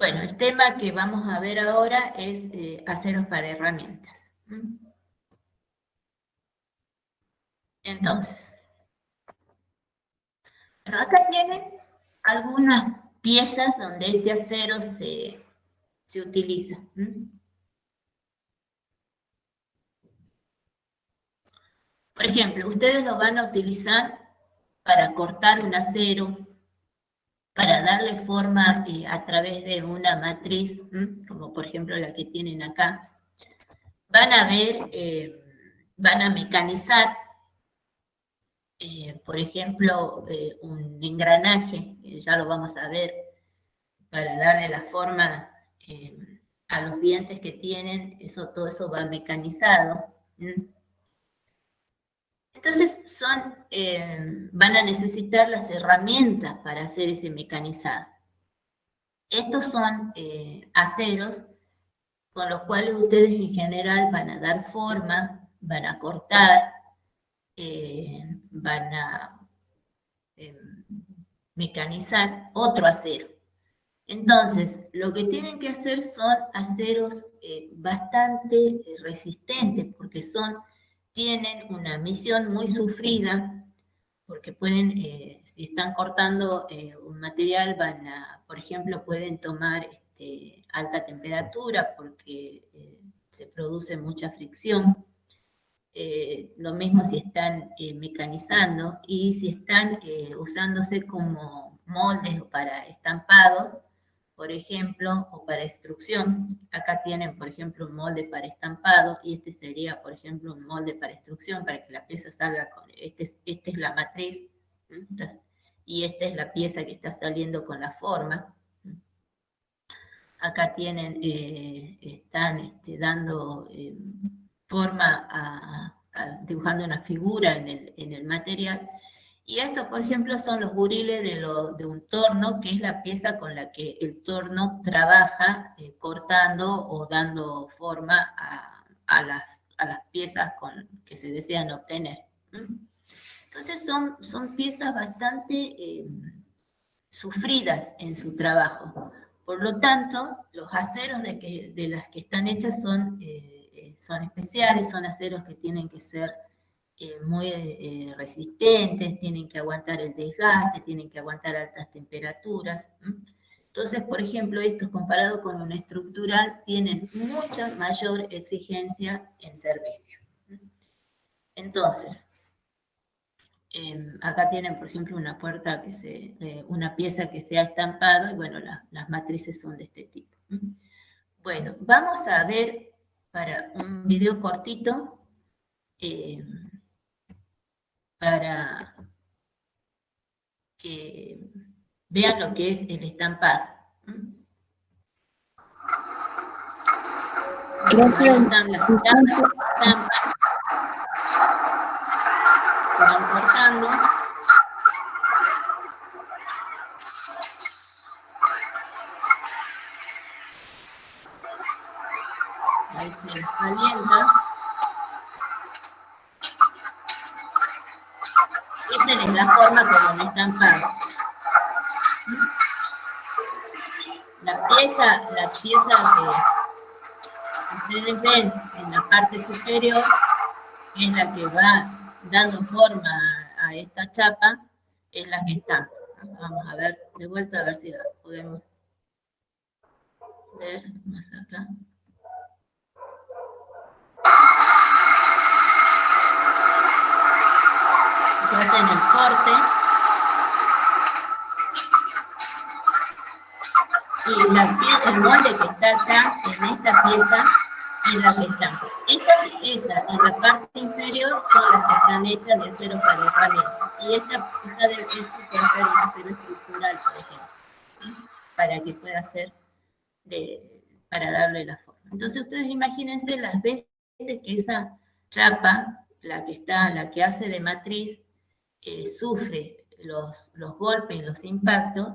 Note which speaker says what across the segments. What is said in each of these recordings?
Speaker 1: Bueno, el tema que vamos a ver ahora es aceros para herramientas. Entonces, bueno, acá tienen algunas piezas donde este acero se utiliza. Por ejemplo, ustedes lo van a utilizar para cortar un acero, para darle forma a través de una matriz, como por ejemplo la que tienen acá. Van a ver, van a mecanizar, por ejemplo, un engranaje, ya lo vamos a ver, para darle la forma a los dientes que tienen, todo eso va mecanizado. Entonces van a necesitar las herramientas para hacer ese mecanizado. Estos son aceros con los cuales ustedes en general van a dar forma, van a cortar, van a mecanizar otro acero. Entonces, lo que tienen que hacer son aceros bastante resistentes, porque tienen una misión muy sufrida, porque pueden, si están cortando un material, por ejemplo, pueden tomar alta temperatura, porque se produce mucha fricción. Lo mismo si están mecanizando, y si están usándose como moldes o para estampados, por ejemplo, o para extrusión. Acá tienen, por ejemplo, un molde para estampado, y este sería, por ejemplo, un molde para extrusión, para que la pieza salga con... Esta es la matriz, y esta es la pieza que está saliendo con la forma. Acá tienen, están dando forma dibujando una figura en el material. Y estos, por ejemplo, son los buriles de un torno, que es la pieza con la que el torno trabaja cortando o dando forma a las piezas que se desean obtener. Entonces son piezas bastante sufridas en su trabajo. Por lo tanto, los aceros de las que están hechas son especiales, son aceros que tienen que ser muy resistentes, tienen que aguantar el desgaste, tienen que aguantar altas temperaturas. Entonces, por ejemplo, estos comparados con un estructural tienen mucha mayor exigencia en servicio. Entonces, acá tienen, por ejemplo, una puerta una pieza que se ha estampado, y bueno, las matrices son de este tipo. Bueno, vamos a ver para un video cortito, para que vean lo que es el estampado. Ahí están las estampas, van cortando. Ahí se les calienta. Y se les da forma como un estampado. La pieza que ustedes ven en la parte superior es la que va dando forma a esta chapa, es la que estampa. Vamos a ver de vuelta, a ver si la podemos ver más acá. Se hace en el corte. Y el molde que está acá, en esta pieza, es la que estampa. Esa en la parte inferior son las que están hechas de acero para herramientas. Y esta puede ser un acero estructural, por ejemplo, para que pueda ser para darle la forma. Entonces ustedes imagínense las veces que esa chapa, la que hace de matriz, sufre los golpes y los impactos,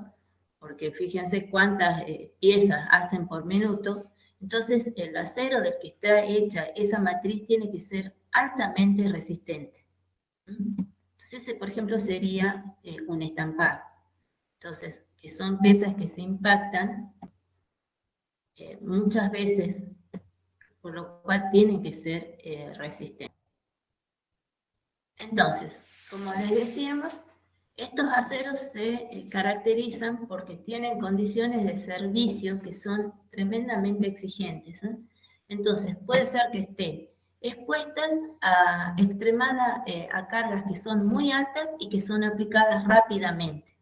Speaker 1: porque fíjense cuántas piezas hacen por minuto. Entonces el acero del que está hecha esa matriz tiene que ser altamente resistente. Entonces ese, por ejemplo, sería un estampado. Entonces, que son piezas que se impactan muchas veces, por lo cual tienen que ser resistentes. Entonces, como les decíamos, estos aceros se caracterizan porque tienen condiciones de servicio que son tremendamente exigentes. Entonces, puede ser que estén expuestas a a cargas que son muy altas y que son aplicadas rápidamente.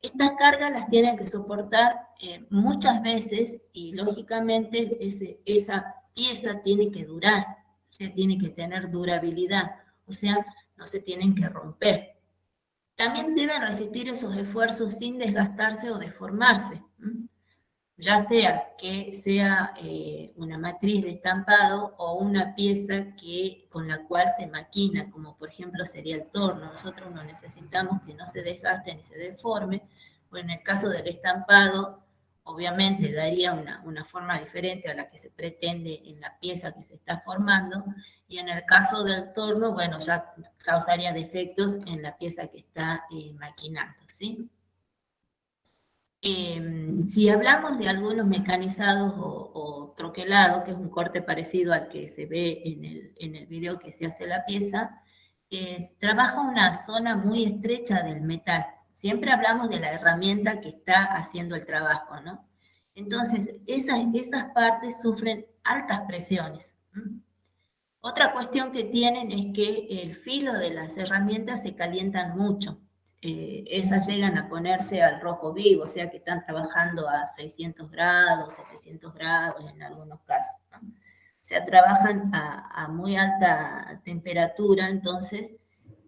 Speaker 1: Estas cargas las tienen que soportar muchas veces y lógicamente esa pieza tiene que durar, o sea, tiene que tener durabilidad, o sea, no se tienen que romper. También deben resistir esos esfuerzos sin desgastarse o deformarse, ya sea que sea una matriz de estampado o una pieza con la cual se maquina, como por ejemplo sería el torno. Nosotros no necesitamos que no se desgaste ni se deforme, o en el caso del estampado, obviamente daría una forma diferente a la que se pretende en la pieza que se está formando, y en el caso del torno, bueno, ya causaría defectos en la pieza que está maquinando, ¿sí? Si hablamos de algunos mecanizados o troquelados, que es un corte parecido al que se ve en el video que se hace la pieza, trabaja una zona muy estrecha del metal. Siempre hablamos de la herramienta que está haciendo el trabajo, ¿no? Entonces, esas partes sufren altas presiones. Otra cuestión que tienen es que el filo de las herramientas se calientan mucho. Esas llegan a ponerse al rojo vivo, o sea que están trabajando a 600 grados, 700 grados en algunos casos, ¿no? O sea, trabajan a muy alta temperatura, entonces,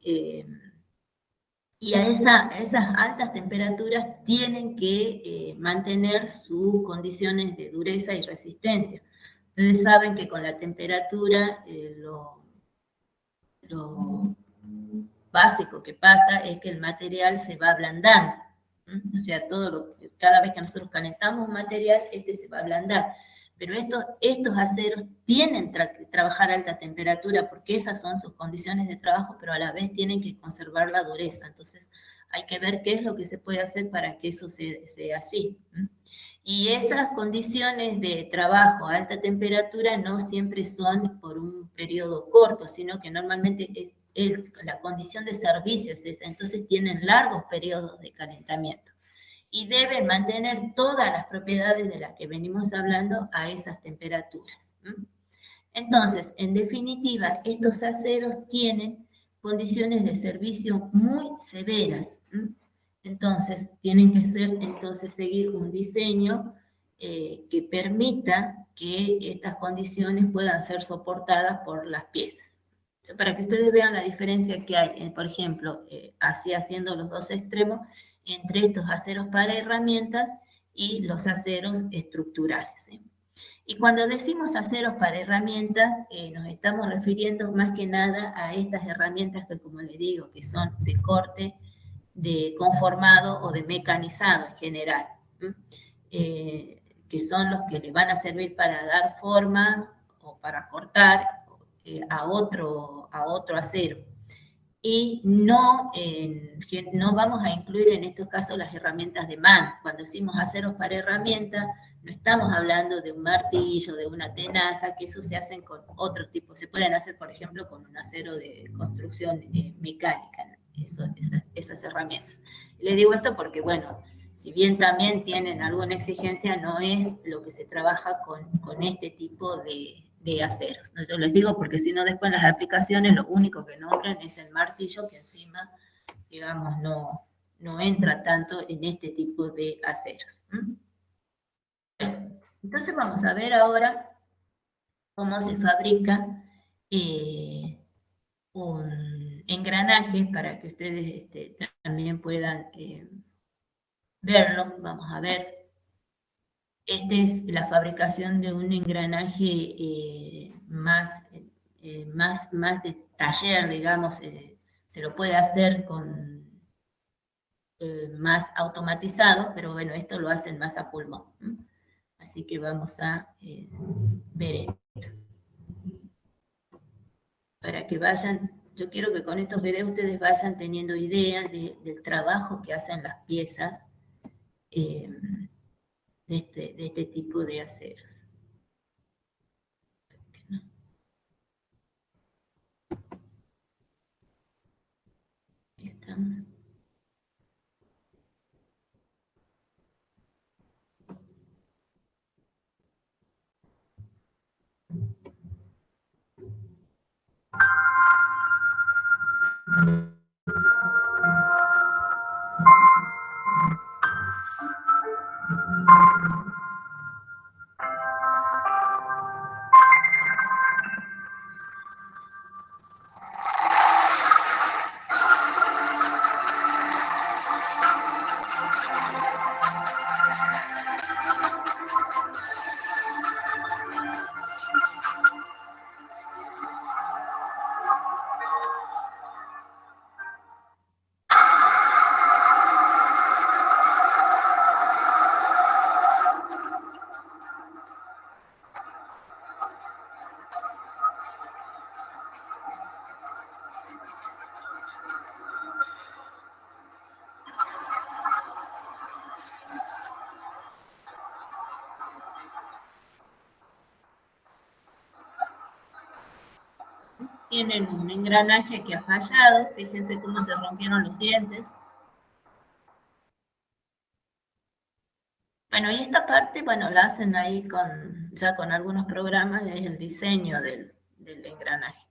Speaker 1: y a esas altas temperaturas tienen que mantener sus condiciones de dureza y resistencia. Ustedes saben que con la temperatura lo básico que pasa es que el material se va ablandando. O sea, cada vez que nosotros calentamos un material, este se va a ablandar. Pero estos aceros tienen que trabajar a alta temperatura porque esas son sus condiciones de trabajo, pero a la vez tienen que conservar la dureza. Entonces, hay que ver qué es lo que se puede hacer para que eso sea así. Y esas condiciones de trabajo a alta temperatura no siempre son por un periodo corto, sino que normalmente la condición de servicio es esa, entonces tienen largos periodos de calentamiento y deben mantener todas las propiedades de las que venimos hablando a esas temperaturas. Entonces, en definitiva, estos aceros tienen condiciones de servicio muy severas. Entonces, tienen que seguir un diseño que permita que estas condiciones puedan ser soportadas por las piezas. O sea, para que ustedes vean la diferencia que hay, por ejemplo, así haciendo los dos extremos, entre estos aceros para herramientas y los aceros estructurales, ¿sí? Y cuando decimos aceros para herramientas, nos estamos refiriendo más que nada a estas herramientas que, como les digo, que son de corte, de conformado o de mecanizado en general, que son los que le van a servir para dar forma o para cortar a otro acero. Y no vamos a incluir en estos casos las herramientas de mano. Cuando decimos aceros para herramienta, no estamos hablando de un martillo, de una tenaza, que eso se hacen con otro tipo. Se pueden hacer, por ejemplo, con un acero de construcción mecánica, ¿no? Esas herramientas. Les digo esto porque, bueno, si bien también tienen alguna exigencia, no es lo que se trabaja con este tipo de aceros. ¿No? Yo les digo porque si no después en las aplicaciones lo único que nombran es el martillo, que encima, digamos, no entra tanto en este tipo de aceros. Entonces vamos a ver ahora cómo se fabrica un engranaje para que ustedes también puedan verlo. Vamos a ver. Esta es la fabricación de un engranaje más de taller, digamos. Se lo puede hacer con más automatizado, pero bueno, esto lo hacen más a pulmón. Así que vamos a ver esto. Para que vayan, yo quiero que con estos videos ustedes vayan teniendo idea del trabajo que hacen las piezas. de este tipo de aceros. Ahí estamos. Tienen un engranaje que ha fallado, fíjense cómo se rompieron los dientes. Bueno, y esta parte, bueno, la hacen ahí ya con algunos programas, y es el diseño del engranaje.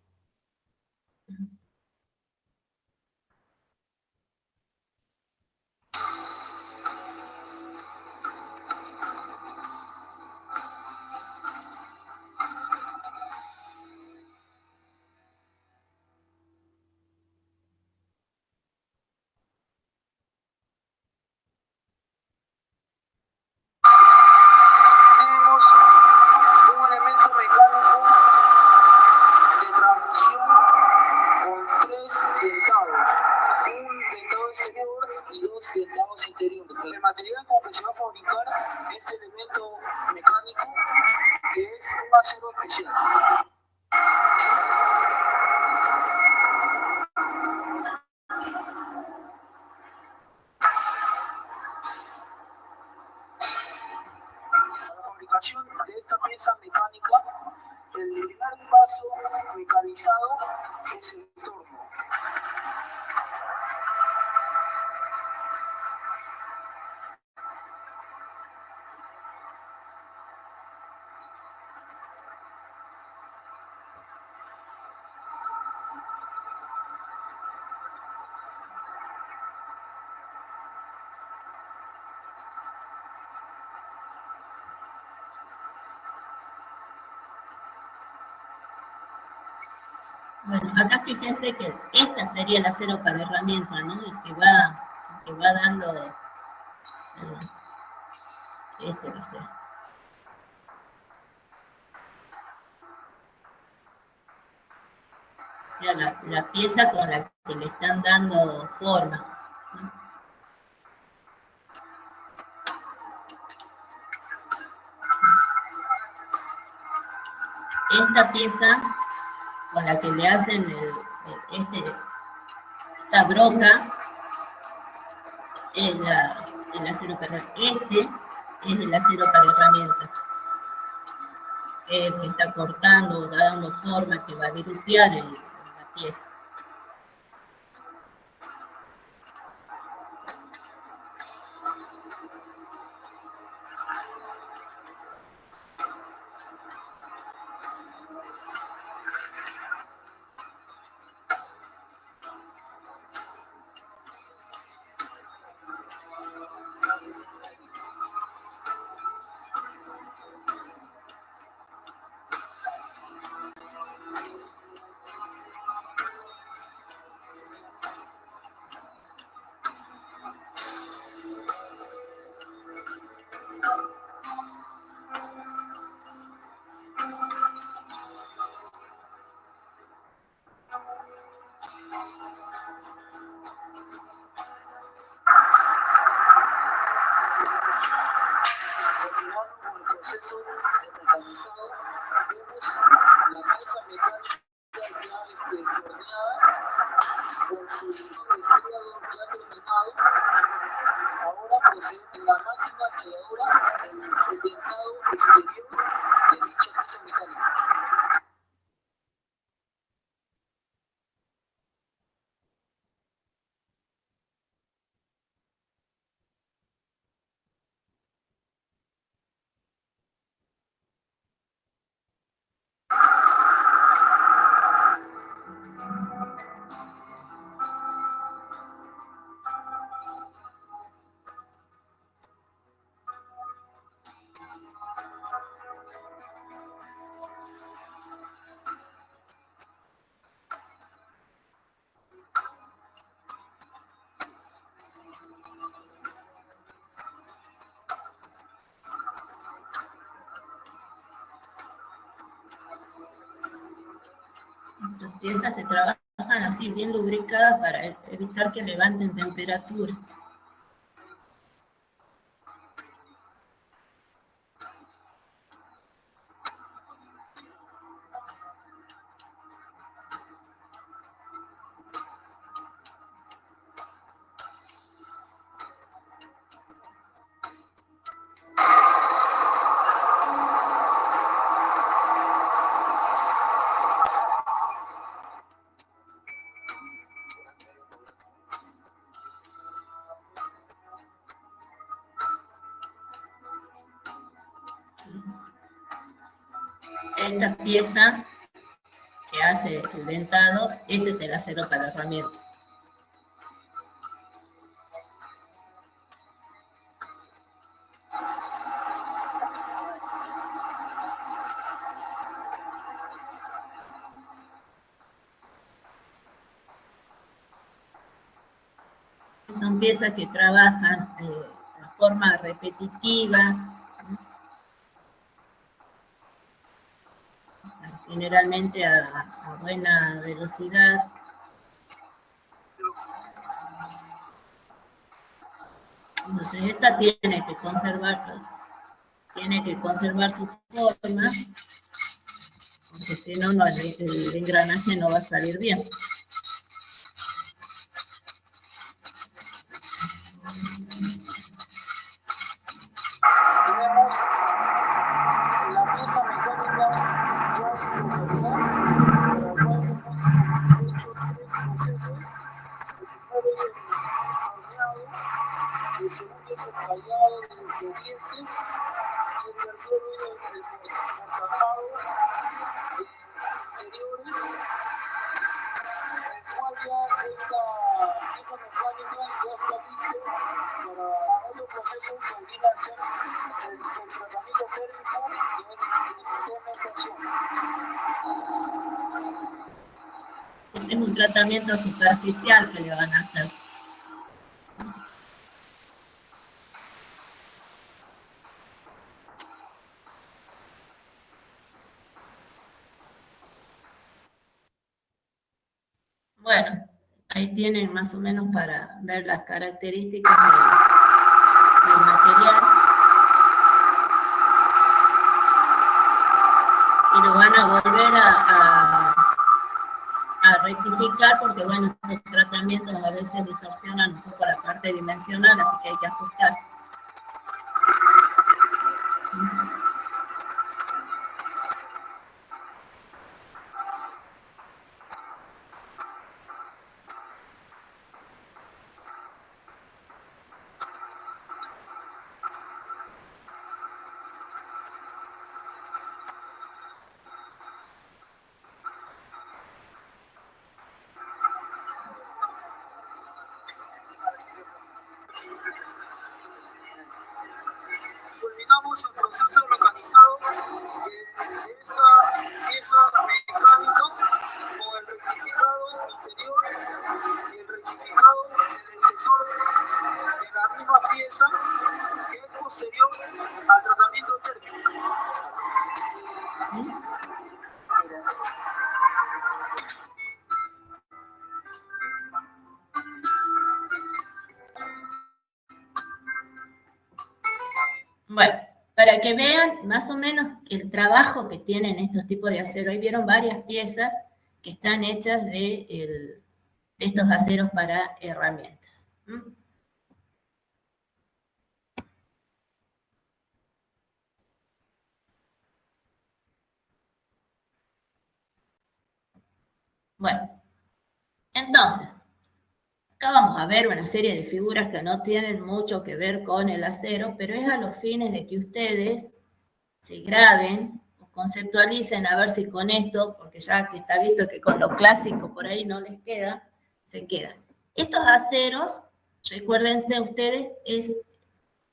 Speaker 2: De esta pieza mecánica, el primer paso mecanizado es el torno.
Speaker 1: Bueno, acá fíjense que esta sería el acero para herramienta, ¿no? El que va dando, este va a ser. O sea, la pieza con la que le están dando forma, ¿no? Esta pieza con la que le hacen esta broca es el acero para este es el acero para herramientas, que está cortando, está dando forma, que va a dilutear la pieza. Proceso de mecanizado, vemos la pieza mecánica ya torneada con su estriado ya terminado. Ahora procede en la máquina talladora, el piezas se trabajan así, bien lubricadas para evitar que levanten temperatura. Esta pieza que hace el dentado, ese es el acero para herramienta. Son piezas que trabajan de forma repetitiva, generalmente a buena velocidad. Entonces esta tiene que conservar su forma, porque si no, el engranaje no va a salir bien.
Speaker 2: El segundo es el tallado de dientes y el tercero es el mortajado de interiores, el cual ya esta pieza mecánica ya está listo para otro proceso que viene a ser el tratamiento térmico, que es cementación.
Speaker 1: Ese es un tratamiento superficial que le van a hacer. Bueno, ahí tienen más o menos para ver las características del material. Y lo van a volver a rectificar porque, bueno, estos tratamientos a veces distorsionan un poco la parte dimensional, así que hay que ajustar.
Speaker 2: Culminamos el proceso mecanizado de esta pieza mecánica con el rectificado interior y el rectificado del espesor de la misma pieza que es posterior al tratamiento térmico.
Speaker 1: Bueno, para que vean más o menos el trabajo que tienen estos tipos de acero. Ahí vieron varias piezas que están hechas de estos aceros para herramientas. Bueno, entonces, acá vamos a ver una serie de figuras que no tienen mucho que ver con el acero, pero es a los fines de que ustedes se graben o conceptualicen a ver si con esto, porque ya que está visto que con lo clásico por ahí no les queda, se quedan. Estos aceros, recuérdense ustedes, es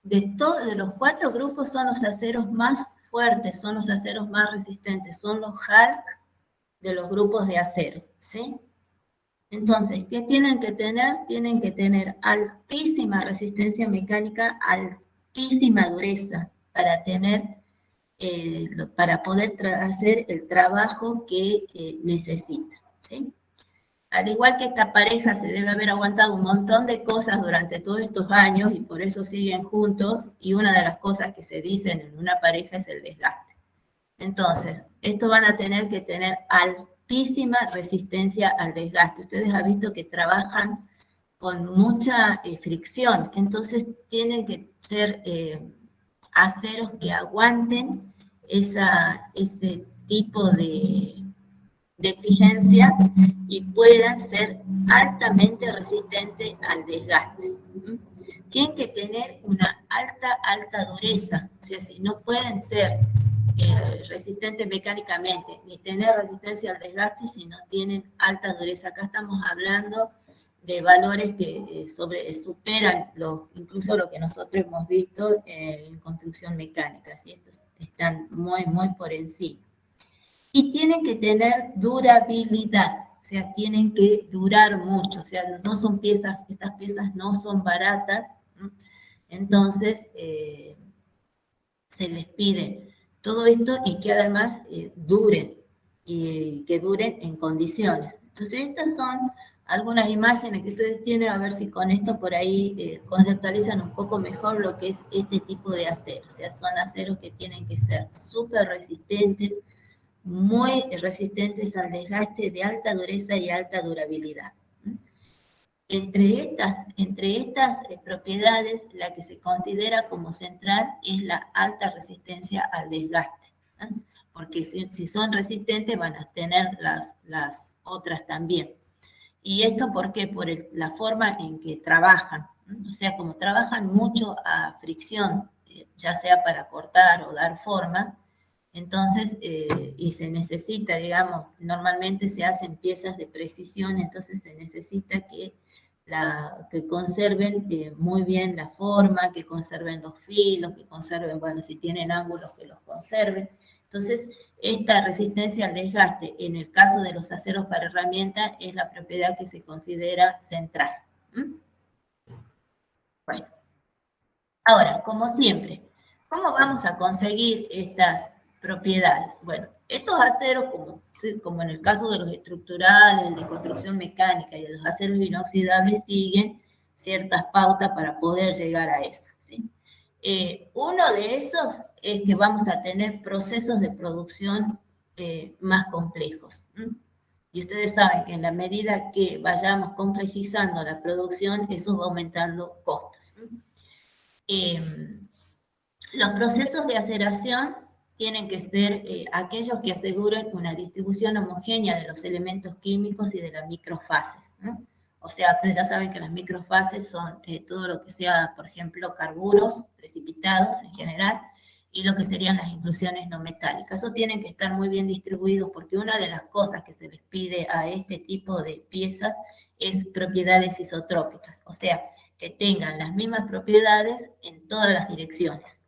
Speaker 1: de los 4 grupos son los aceros más fuertes, son los aceros más resistentes, son los Halk de los grupos de acero, ¿sí? Entonces, ¿qué tienen que tener? Tienen que tener altísima resistencia mecánica, altísima dureza para para poder hacer el trabajo que necesitan. ¿sí? Al igual que esta pareja se debe haber aguantado un montón de cosas durante todos estos años y por eso siguen juntos, y una de las cosas que se dicen en una pareja es el desgaste. Entonces, estos van a tener que tener altísima resistencia al desgaste. Ustedes han visto que trabajan con mucha fricción, entonces tienen que ser aceros que aguanten ese tipo de exigencia y puedan ser altamente resistentes al desgaste. Tienen que tener una alta dureza, o sea, si no pueden ser resistentes mecánicamente, ni tener resistencia al desgaste si no tienen alta dureza. Acá estamos hablando de valores que superan incluso lo que nosotros hemos visto en construcción mecánica, ¿sí? Estos están muy por encima. Y tienen que tener durabilidad, o sea, tienen que durar mucho, o sea, no son piezas, estas piezas no son baratas, ¿no? Entonces se les pide todo esto y que además duren, y que duren en condiciones. Entonces estas son algunas imágenes que ustedes tienen, a ver si con esto por ahí conceptualizan un poco mejor lo que es este tipo de acero, o sea, son aceros que tienen que ser súper resistentes, muy resistentes al desgaste, de alta dureza y alta durabilidad. Entre estas propiedades, la que se considera como central es la alta resistencia al desgaste, ¿no? Porque si son resistentes van a tener las otras también. ¿Y esto por qué? Por la forma en que trabajan, ¿no? O sea, como trabajan mucho a fricción, ya sea para cortar o dar forma, entonces, y se necesita, digamos, normalmente se hacen piezas de precisión, entonces se necesita que conserven muy bien la forma, que conserven los filos, que conserven, bueno, si tienen ángulos, que los conserven. Entonces, esta resistencia al desgaste, en el caso de los aceros para herramienta, es la propiedad que se considera central. Bueno, ahora, como siempre, ¿cómo vamos a conseguir estas propiedades? Bueno, estos aceros, como en el caso de los estructurales, de construcción mecánica y de los aceros inoxidables, siguen ciertas pautas para poder llegar a eso, ¿sí? Uno de esos es que vamos a tener procesos de producción más complejos. Y ustedes saben que en la medida que vayamos complejizando la producción, eso va aumentando costos. Los procesos de aceración tienen que ser aquellos que aseguren una distribución homogénea de los elementos químicos y de las microfases, ¿no? O sea, ustedes ya saben que las microfases son todo lo que sea, por ejemplo, carburos precipitados en general, y lo que serían las inclusiones no metálicas. Eso tienen que estar muy bien distribuidos porque una de las cosas que se les pide a este tipo de piezas es propiedades isotrópicas, o sea, que tengan las mismas propiedades en todas las direcciones.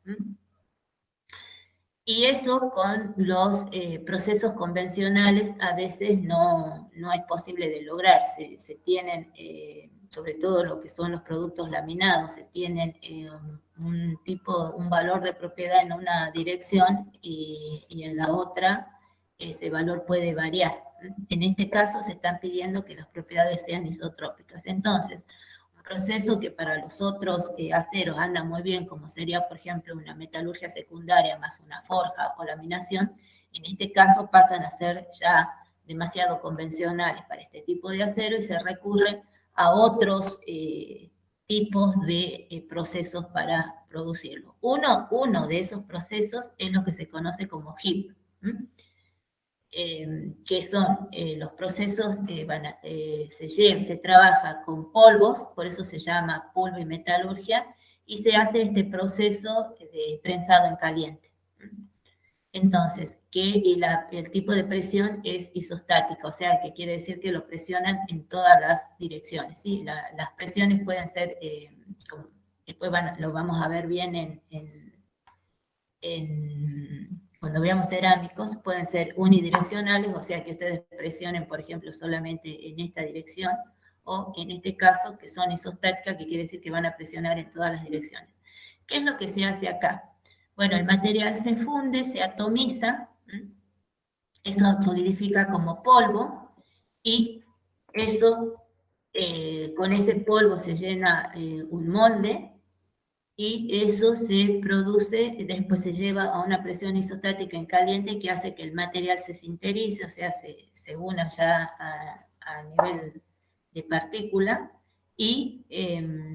Speaker 1: Y eso con los procesos convencionales a veces no es posible de lograr. Se tienen, sobre todo lo que son los productos laminados, se tienen un valor de propiedad en una dirección y en la otra ese valor puede variar. En este caso se están pidiendo que las propiedades sean isotrópicas. Entonces, proceso que para los otros aceros anda muy bien, como sería, por ejemplo, una metalurgia secundaria más una forja o laminación, en este caso pasan a ser ya demasiado convencionales para este tipo de acero y se recurre a otros tipos de procesos para producirlo. Uno de esos procesos es lo que se conoce como HIP. Que son los procesos que se trabaja con polvos, por eso se llama polvimetalurgia, y se hace este proceso de prensado en caliente. Entonces, el tipo de presión es isostática, o sea, que quiere decir que lo presionan en todas las direcciones, ¿sí? Las presiones pueden ser, después lo vamos a ver bien cuando veamos cerámicos, pueden ser unidireccionales, o sea que ustedes presionen, por ejemplo, solamente en esta dirección, o en este caso, que son isostáticas, que quiere decir que van a presionar en todas las direcciones. ¿Qué es lo que se hace acá? Bueno, el material se funde, se atomiza, eso solidifica como polvo, y eso, con ese polvo se llena un molde, y eso se produce, después se lleva a una presión isostática en caliente que hace que el material se sinterice, o sea, se una ya a nivel de partícula, y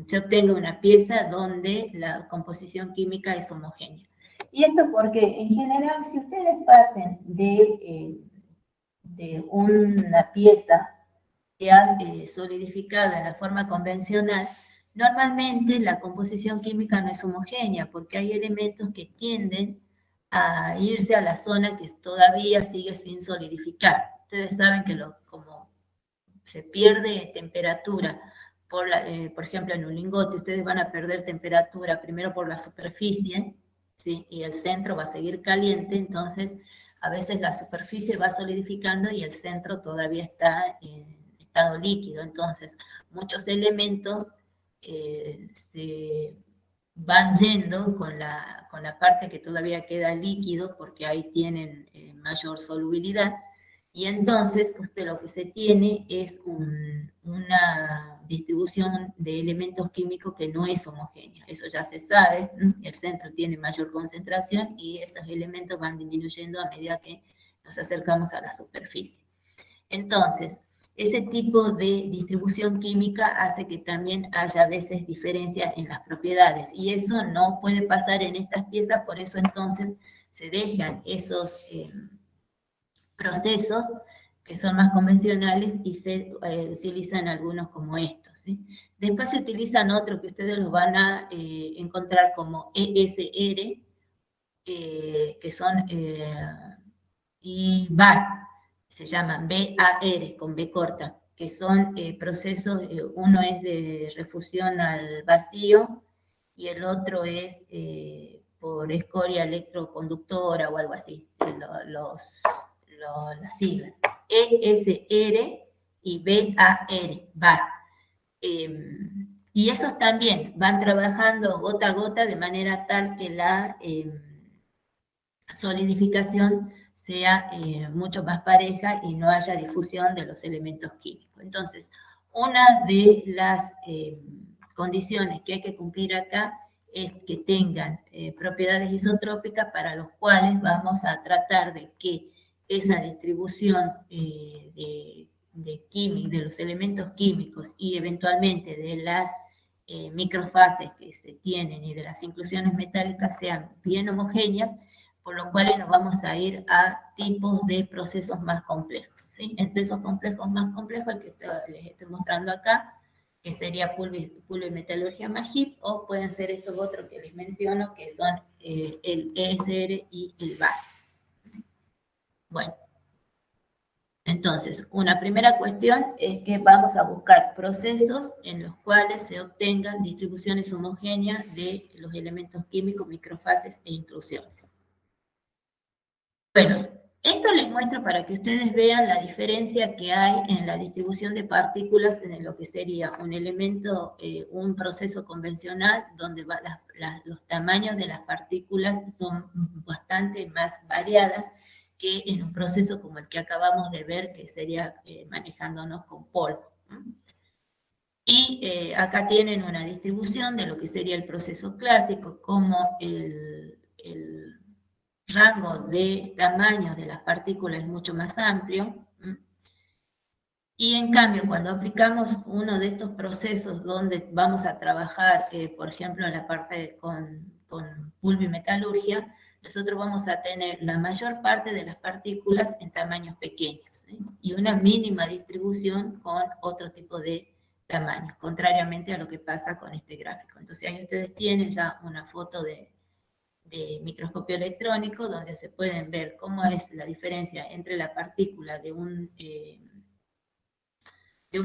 Speaker 1: se obtenga una pieza donde la composición química es homogénea. Y esto porque, en general, si ustedes parten de una pieza ya solidificada en la forma convencional, normalmente la composición química no es homogénea porque hay elementos que tienden a irse a la zona que todavía sigue sin solidificar. Ustedes saben que como se pierde temperatura, por ejemplo, en un lingote, ustedes van a perder temperatura primero por la superficie, ¿sí? Y el centro va a seguir caliente, entonces a veces la superficie va solidificando y el centro todavía está en estado líquido. Entonces, muchos elementos se van yendo con la parte que todavía queda líquido porque ahí tienen mayor solubilidad. Y entonces usted lo que se tiene es una distribución de elementos químicos que no es homogénea. Eso ya se sabe, el centro tiene mayor concentración y esos elementos van disminuyendo a medida que nos acercamos a la superficie. Entonces, ese tipo de distribución química hace que también haya a veces diferencias en las propiedades, y eso no puede pasar en estas piezas, por eso entonces se dejan esos procesos que son más convencionales y se utilizan algunos como estos, ¿sí? Después se utilizan otros que ustedes los van a encontrar como ESR, que son y BAR, se llaman BAR con B corta, que son procesos, uno es de refusión al vacío y el otro es por escoria electroconductora o algo así, las siglas. ESR y BAR. Y esos también van trabajando gota a gota de manera tal que la solidificación sea mucho más pareja y no haya difusión de los elementos químicos. Entonces, una de las condiciones que hay que cumplir acá es que tengan propiedades isotrópicas, para los cuales vamos a tratar de que esa distribución de los elementos químicos y eventualmente de las microfases que se tienen y de las inclusiones metálicas sean bien homogéneas, por lo cual nos vamos a ir a tipos de procesos más complejos, ¿sí? Entre esos complejos más complejos, el que les estoy mostrando acá, que sería pulvimetalurgia más HIP, o pueden ser estos otros que les menciono, que son el ESR y el BAR. Bueno, entonces, una primera cuestión es que vamos a buscar procesos en los cuales se obtengan distribuciones homogéneas de los elementos químicos, microfases e inclusiones. Bueno, esto les muestro para que ustedes vean la diferencia que hay en la distribución de partículas en lo que sería un elemento, un proceso convencional, donde los tamaños de las partículas son bastante más variadas que en un proceso como el que acabamos de ver, que sería manejándonos con polvo. Y acá tienen una distribución de lo que sería el proceso clásico, como el rango de tamaño de las partículas es mucho más amplio. Y en cambio, cuando aplicamos uno de estos procesos donde vamos a trabajar, por ejemplo, en la parte con pulvimetalurgia, nosotros vamos a tener la mayor parte de las partículas en tamaños pequeños, ¿sí? Y una mínima distribución con otro tipo de tamaños, contrariamente a lo que pasa con este gráfico. Entonces ahí ustedes tienen ya una foto de microscopio electrónico, donde se pueden ver cómo es la diferencia entre la partícula de un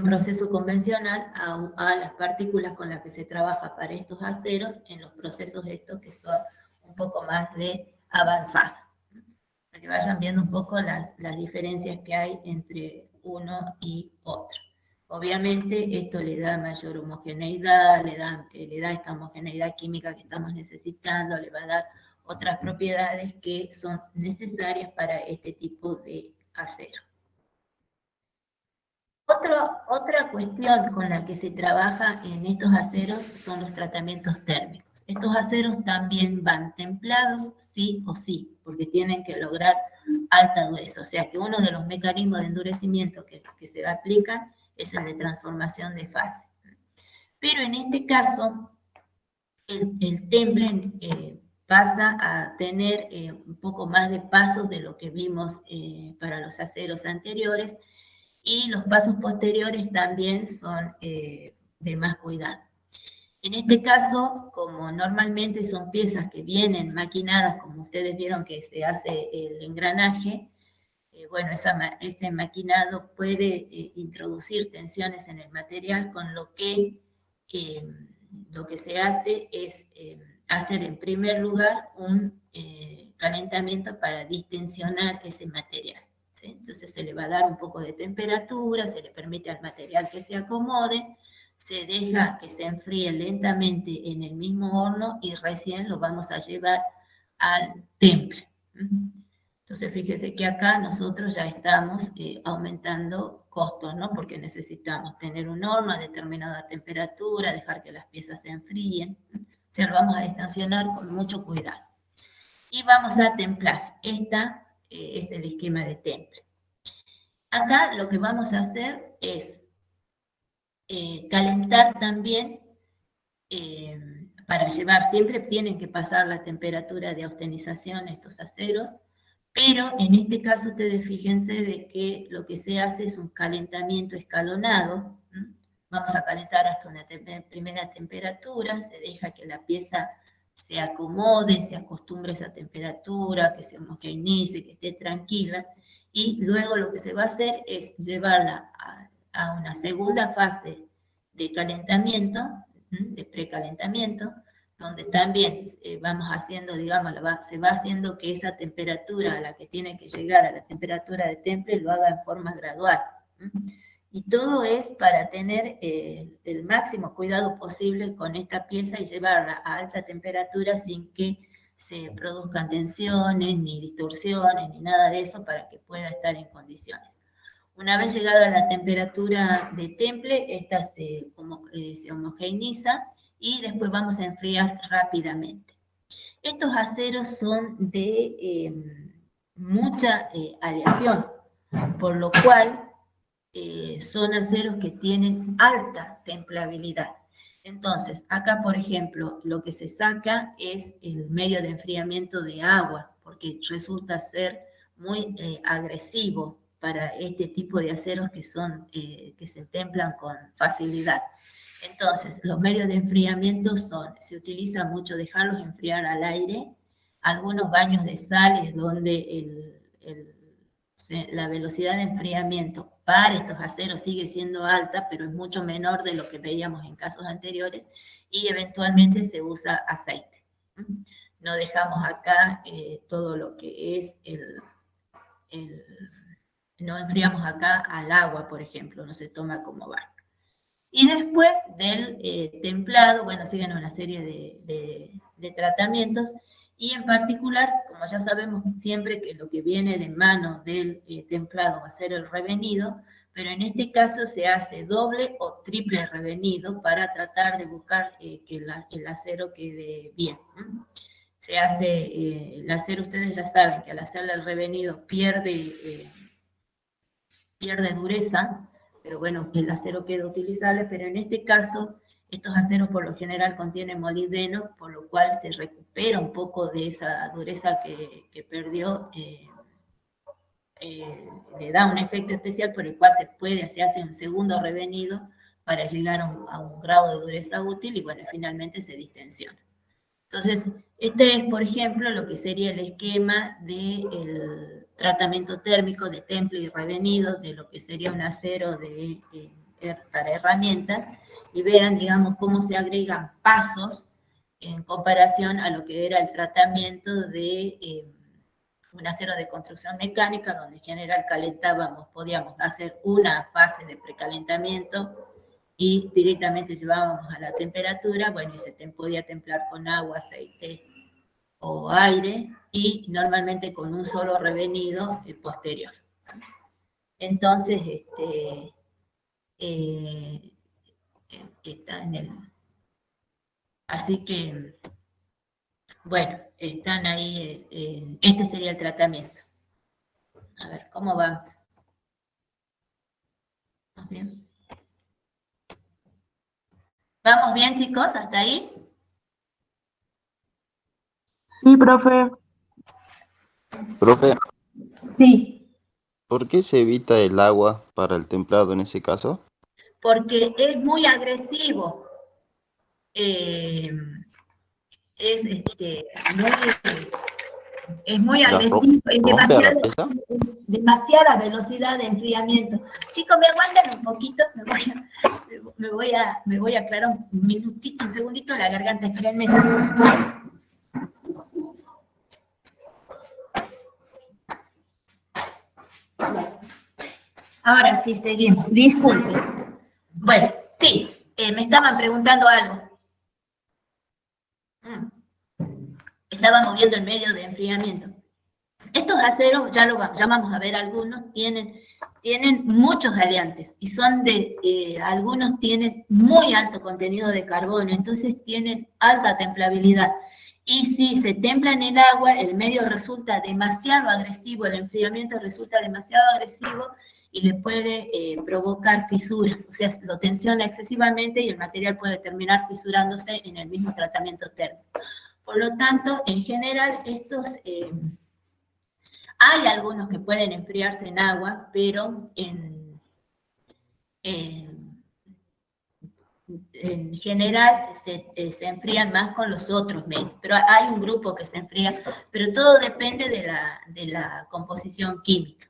Speaker 1: proceso convencional a las partículas con las que se trabaja para estos aceros en los procesos estos que son un poco más de avanzada. Para que vayan viendo un poco las diferencias que hay entre uno y otro. Obviamente esto le da mayor homogeneidad, le da esta homogeneidad química que estamos necesitando, le va a dar otras propiedades que son necesarias para este tipo de acero. Otra cuestión con la que se trabaja en estos aceros son los tratamientos térmicos. Estos aceros también van templados sí o sí, porque tienen que lograr alta dureza. O sea que uno de los mecanismos de endurecimiento que se aplican es el de transformación de fase. Pero en este caso, el temple pasa a tener un poco más de pasos de lo que vimos para los aceros anteriores, y los pasos posteriores también son de más cuidado. En este caso, como normalmente son piezas que vienen maquinadas, como ustedes vieron que se hace el engranaje, bueno, ese maquinado puede introducir tensiones en el material, con lo que se hace es hacer en primer lugar un calentamiento para distensionar ese material. ¿Sí? Entonces se le va a dar un poco de temperatura, se le permite al material que se acomode, se deja que se enfríe lentamente en el mismo horno y recién lo vamos a llevar al temple. Entonces fíjese que acá nosotros ya estamos aumentando costos, ¿no? Porque necesitamos tener un horno a determinada temperatura, dejar que las piezas se enfríen. O sea, lo vamos a distensionar con mucho cuidado. Y vamos a templar. Esta es el esquema de temple. Acá lo que vamos a hacer es calentar también, para llevar, siempre tienen que pasar la temperatura de austenización estos aceros, pero en este caso ustedes fíjense de que lo que se hace es un calentamiento escalonado. Vamos a calentar hasta una primera temperatura, se deja que la pieza se acomode, se acostumbre a esa temperatura, que se homogeneice, que esté tranquila, y luego lo que se va a hacer es llevarla a una segunda fase de calentamiento, de precalentamiento, donde también vamos haciendo, digamos, se va haciendo que esa temperatura a la que tiene que llegar, a la temperatura de temple, lo haga en forma gradual. Y todo es para tener el máximo cuidado posible con esta pieza y llevarla a alta temperatura sin que se produzcan tensiones, ni distorsiones, ni nada de eso, para que pueda estar en condiciones. Una vez llegada a la temperatura de temple, esta se homogeneiza y después vamos a enfriar rápidamente. Estos aceros son de mucha aleación, por lo cual son aceros que tienen alta templabilidad. Entonces, acá, por ejemplo, lo que se saca es el medio de enfriamiento de agua, porque resulta ser muy agresivo para este tipo de aceros que se templan con facilidad. Entonces, los medios de enfriamiento se utiliza mucho dejarlos enfriar al aire, algunos baños de sales donde la velocidad de enfriamiento para estos aceros sigue siendo alta, pero es mucho menor de lo que veíamos en casos anteriores, y eventualmente se usa aceite. No dejamos acá todo lo que es no enfriamos acá al agua, por ejemplo, no se toma como baño. Y después del templado, bueno, siguen una serie de tratamientos, y en particular, como ya sabemos siempre que lo que viene de mano del templado va a ser el revenido, pero en este caso se hace doble o triple revenido para tratar de buscar que el acero quede bien. Se hace, el acero, ustedes ya saben que al hacerle el revenido pierde dureza, pero bueno, el acero queda utilizable, pero en este caso, estos aceros por lo general contienen molibdeno, por lo cual se recupera un poco de esa dureza que perdió, le da un efecto especial por el cual se hace un segundo revenido para llegar a un grado de dureza útil y bueno, finalmente se distensiona. Entonces, este es, por ejemplo, lo que sería el esquema del tratamiento térmico de temple y revenido de lo que sería un acero para herramientas, y vean, digamos, cómo se agregan pasos en comparación a lo que era el tratamiento de un acero de construcción mecánica, donde en general podíamos hacer una fase de precalentamiento y directamente llevábamos a la temperatura, bueno, y se podía templar con agua, aceite o aire, y normalmente con un solo revenido posterior. Entonces, está en el... Así que, bueno, están ahí, este sería el tratamiento. A ver, ¿cómo vamos? ¿Vamos bien? ¿Vamos bien, chicos? ¿Hasta ahí?
Speaker 3: Sí, profe.
Speaker 4: Profe,
Speaker 1: Sí.
Speaker 4: ¿por qué se evita el agua para el templado en ese caso?
Speaker 1: Porque es muy agresivo. Es muy
Speaker 4: ¿La
Speaker 1: agresivo, es
Speaker 4: rompe a la pieza?
Speaker 1: demasiada velocidad de enfriamiento. Chicos, me aguantan un poquito, me voy a aclarar un minutito, un segundito la garganta, espérenme. Ahora sí, seguimos. Disculpen. Bueno, sí, me estaban preguntando algo. Estaban moviendo el medio de enfriamiento. Estos aceros, ya vamos a ver algunos, tienen muchos aliantes y son algunos tienen muy alto contenido de carbono, entonces tienen alta templabilidad. Y si se templa en el agua, el medio resulta demasiado agresivo, el enfriamiento resulta demasiado agresivo y le puede provocar fisuras, o sea, lo tensiona excesivamente y el material puede terminar fisurándose en el mismo tratamiento térmico. Por lo tanto, en general, hay algunos que pueden enfriarse en agua, pero en general se enfrían más con los otros medios. Pero hay un grupo que se enfría, pero todo depende de la composición química.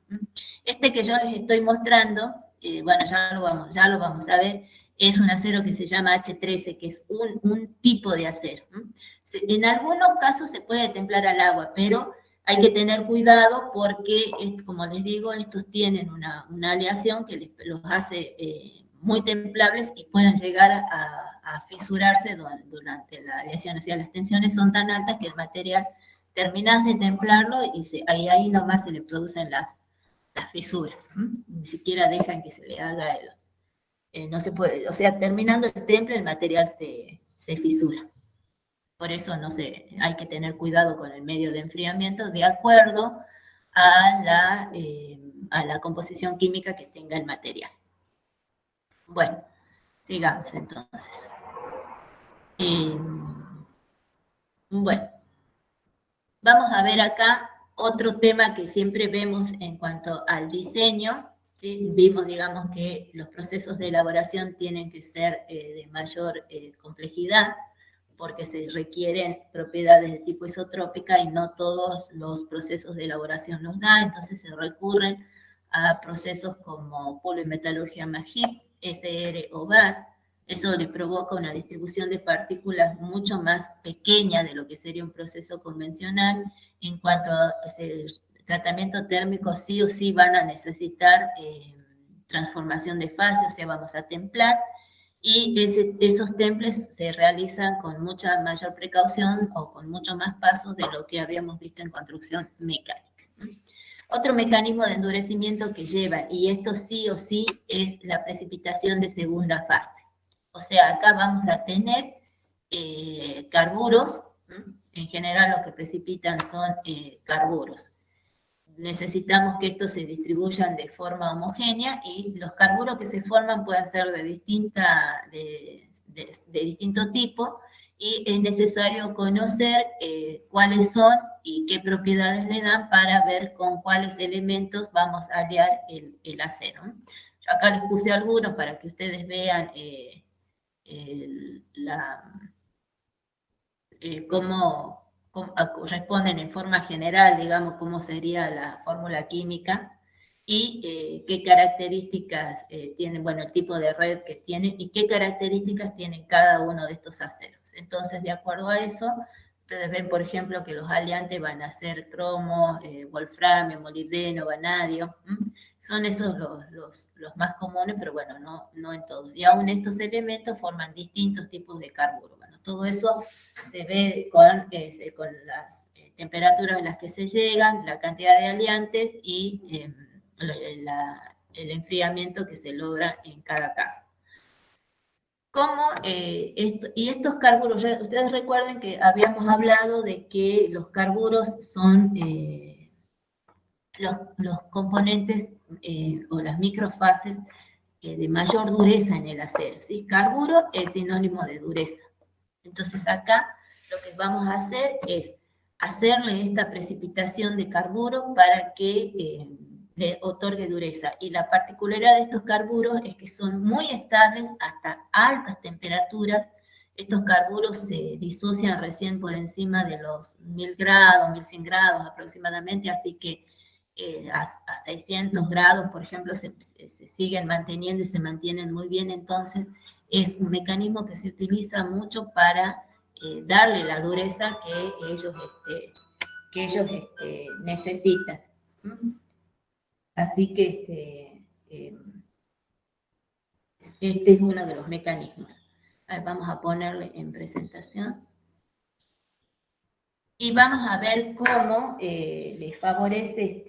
Speaker 1: Este que yo les estoy mostrando, bueno, ya lo vamos a ver, es un acero que se llama H13, que es un tipo de acero. En algunos casos se puede templar al agua, pero hay que tener cuidado porque, como les digo, estos tienen una aleación que los hace muy templables y pueden llegar a fisurarse durante la aleación. O sea, las tensiones son tan altas que el material, terminas de templarlo y ahí nomás se le producen las fisuras. Ni siquiera dejan que se le haga no se puede, o sea, terminando el temple, el material se fisura. Por eso hay que tener cuidado con el medio de enfriamiento de acuerdo a la composición química que tenga el material. Bueno, sigamos entonces. Bueno, vamos a ver acá otro tema que siempre vemos en cuanto al diseño. ¿Sí? Vimos, digamos, que los procesos de elaboración tienen que ser de mayor complejidad, porque se requieren propiedades de tipo isotrópica y no todos los procesos de elaboración los da, entonces se recurren a procesos como polimetalurgia MAGIP, SR o VAR. Eso le provoca una distribución de partículas mucho más pequeña de lo que sería un proceso convencional. En cuanto a ese tratamiento térmico, sí o sí van a necesitar transformación de fase, o sea, vamos a templar, y esos temples se realizan con mucha mayor precaución o con mucho más pasos de lo que habíamos visto en construcción mecánica. Otro mecanismo de endurecimiento que lleva, y esto sí o sí, es la precipitación de segunda fase. O sea, acá vamos a tener carburos, en general los que precipitan son carburos. Necesitamos que estos se distribuyan de forma homogénea y los carburos que se forman pueden ser de distinto tipo y es necesario conocer cuáles son y qué propiedades le dan para ver con cuáles elementos vamos a aliar el acero. Yo acá les puse algunos para que ustedes vean cómo corresponden en forma general, digamos, cómo sería la fórmula química y qué características tienen, bueno, el tipo de red que tienen y qué características tienen cada uno de estos aceros. Entonces, de acuerdo a eso, ustedes ven, por ejemplo, que los aliantes van a ser cromo, wolframio, molibdeno, vanadio. Son esos los más comunes, pero bueno, no en todos. Y aún estos elementos forman distintos tipos de carburos. Bueno, todo eso se ve con las temperaturas a las que se llegan, la cantidad de aliantes y el enfriamiento que se logra en cada caso. Y estos carburos, ustedes recuerden que habíamos hablado de que los carburos son los componentes o las microfases de mayor dureza en el acero, ¿sí? Carburo es sinónimo de dureza. Entonces acá lo que vamos a hacer es hacerle esta precipitación de carburo para que le otorgue dureza. Y la particularidad de estos carburos es que son muy estables hasta altas temperaturas. Estos carburos se disocian recién por encima de los 1000 grados, 1100 grados aproximadamente, así que a 600 grados, por ejemplo, se siguen manteniendo y se mantienen muy bien. Entonces, es un mecanismo que se utiliza mucho para darle la dureza que ellos necesitan. Así que este es uno de los mecanismos. Vamos a ponerle en presentación. Y vamos a ver cómo les favorece,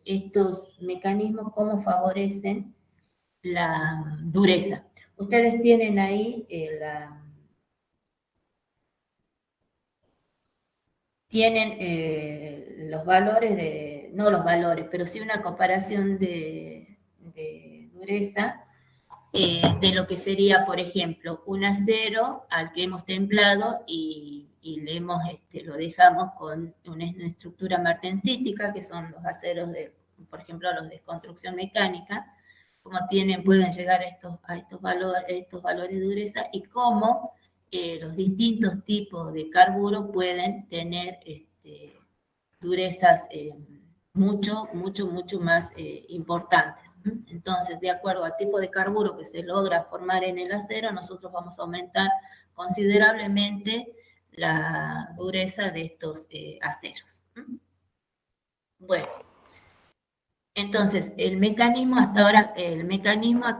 Speaker 1: estos mecanismos, cómo favorecen la dureza. Ustedes tienen ahí tienen los valores no los valores, pero sí una comparación de dureza de lo que sería, por ejemplo, un acero al que hemos templado y lo dejamos con una estructura martensítica, que son los aceros, por ejemplo, los de construcción mecánica, cómo pueden llegar a estos valores de dureza y cómo los distintos tipos de carburo pueden tener durezas mucho más importantes. Entonces, de acuerdo al tipo de carburo que se logra formar en el acero, nosotros vamos a aumentar considerablemente la dureza de estos aceros. Bueno, entonces, el mecanismo hasta ahora,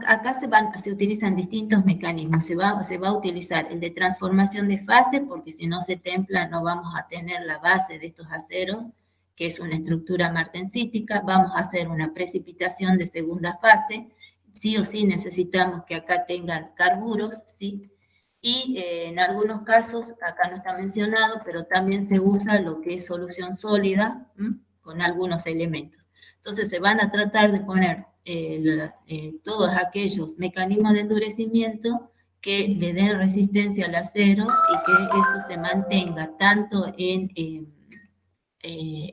Speaker 1: acá se utilizan distintos mecanismos. Se va a utilizar el de transformación de fase, porque si no se templa no vamos a tener la base de estos aceros, que es una estructura martensítica. Vamos a hacer una precipitación de segunda fase. Sí o sí necesitamos que acá tengan carburos, ¿sí? Y en algunos casos, acá no está mencionado, pero también se usa lo que es solución sólida, con algunos elementos. Entonces se van a tratar de poner todos aquellos mecanismos de endurecimiento que le den resistencia al acero y que eso se mantenga tanto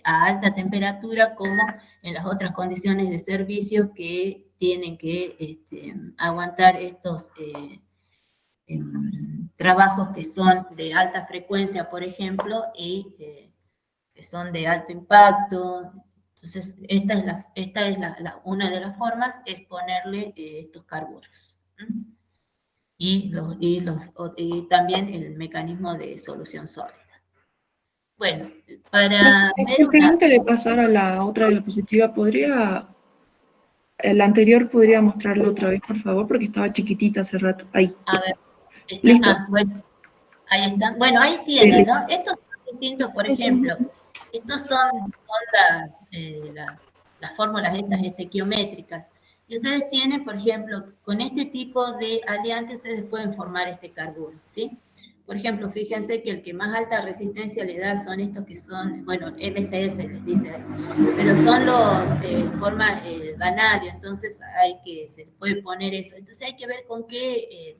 Speaker 1: a alta temperatura como en las otras condiciones de servicio que tienen que aguantar estos trabajos que son de alta frecuencia, por ejemplo, y que son de alto impacto. Entonces, esta es una de las formas, es ponerle estos carburos. Y también el mecanismo de solución sólida. Bueno, para ver
Speaker 3: Antes de pasar a la otra diapositiva, el anterior podría mostrarlo otra vez, por favor, porque estaba chiquitita hace rato. Ahí.
Speaker 1: A ver,
Speaker 3: Listo.
Speaker 1: Bueno, ahí están. Bueno, ahí tienen, ¿no? Estos son distintos, por ejemplo. Estos son las fórmulas estas estequiométricas. Y ustedes tienen, por ejemplo, con este tipo de aliante, ustedes pueden formar este carburo, ¿sí? Por ejemplo, fíjense que el que más alta resistencia le da son estos que son, bueno, MCS les dice, pero son forma el vanadio, entonces se puede poner eso. Entonces hay que ver con qué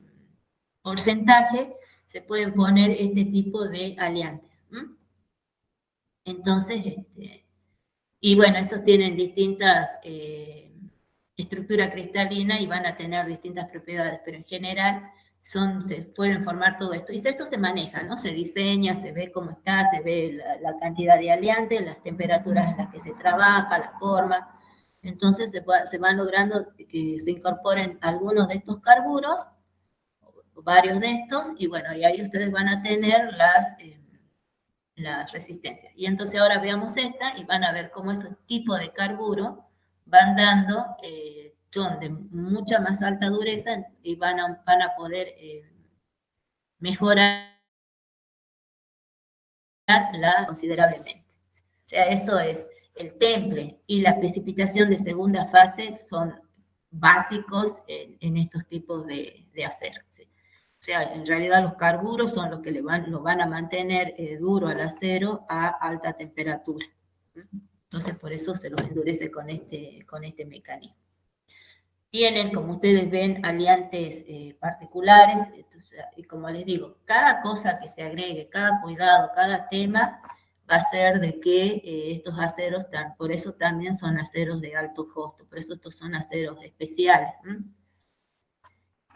Speaker 1: porcentaje se pueden poner este tipo de aliantes. Entonces, y bueno, estos tienen distintas estructuras cristalinas y van a tener distintas propiedades, pero en general se pueden formar todo esto. Y eso se maneja, ¿no? Se diseña, se ve cómo está, se ve la cantidad de aliantes, las temperaturas en las que se trabaja, la forma. Entonces se van logrando que se incorporen algunos de estos carburos, varios de estos, y bueno, y ahí ustedes van a tener las resistencias. Y entonces ahora veamos esta y van a ver cómo esos tipos de carburo van dando, son de mucha más alta dureza y van a poder mejorar considerablemente. O sea, eso es el temple y la precipitación de segunda fase son básicos en estos tipos de acero. ¿Sí? O sea, en realidad los carburos son los que lo van a mantener duro al acero a alta temperatura. Entonces, por eso se los endurece con este mecanismo. Tienen, como ustedes ven, aliantes particulares, entonces, y como les digo, cada cosa que se agregue, cada cuidado, cada tema, va a ser de que estos aceros, por eso también son aceros de alto costo, por eso estos son aceros especiales.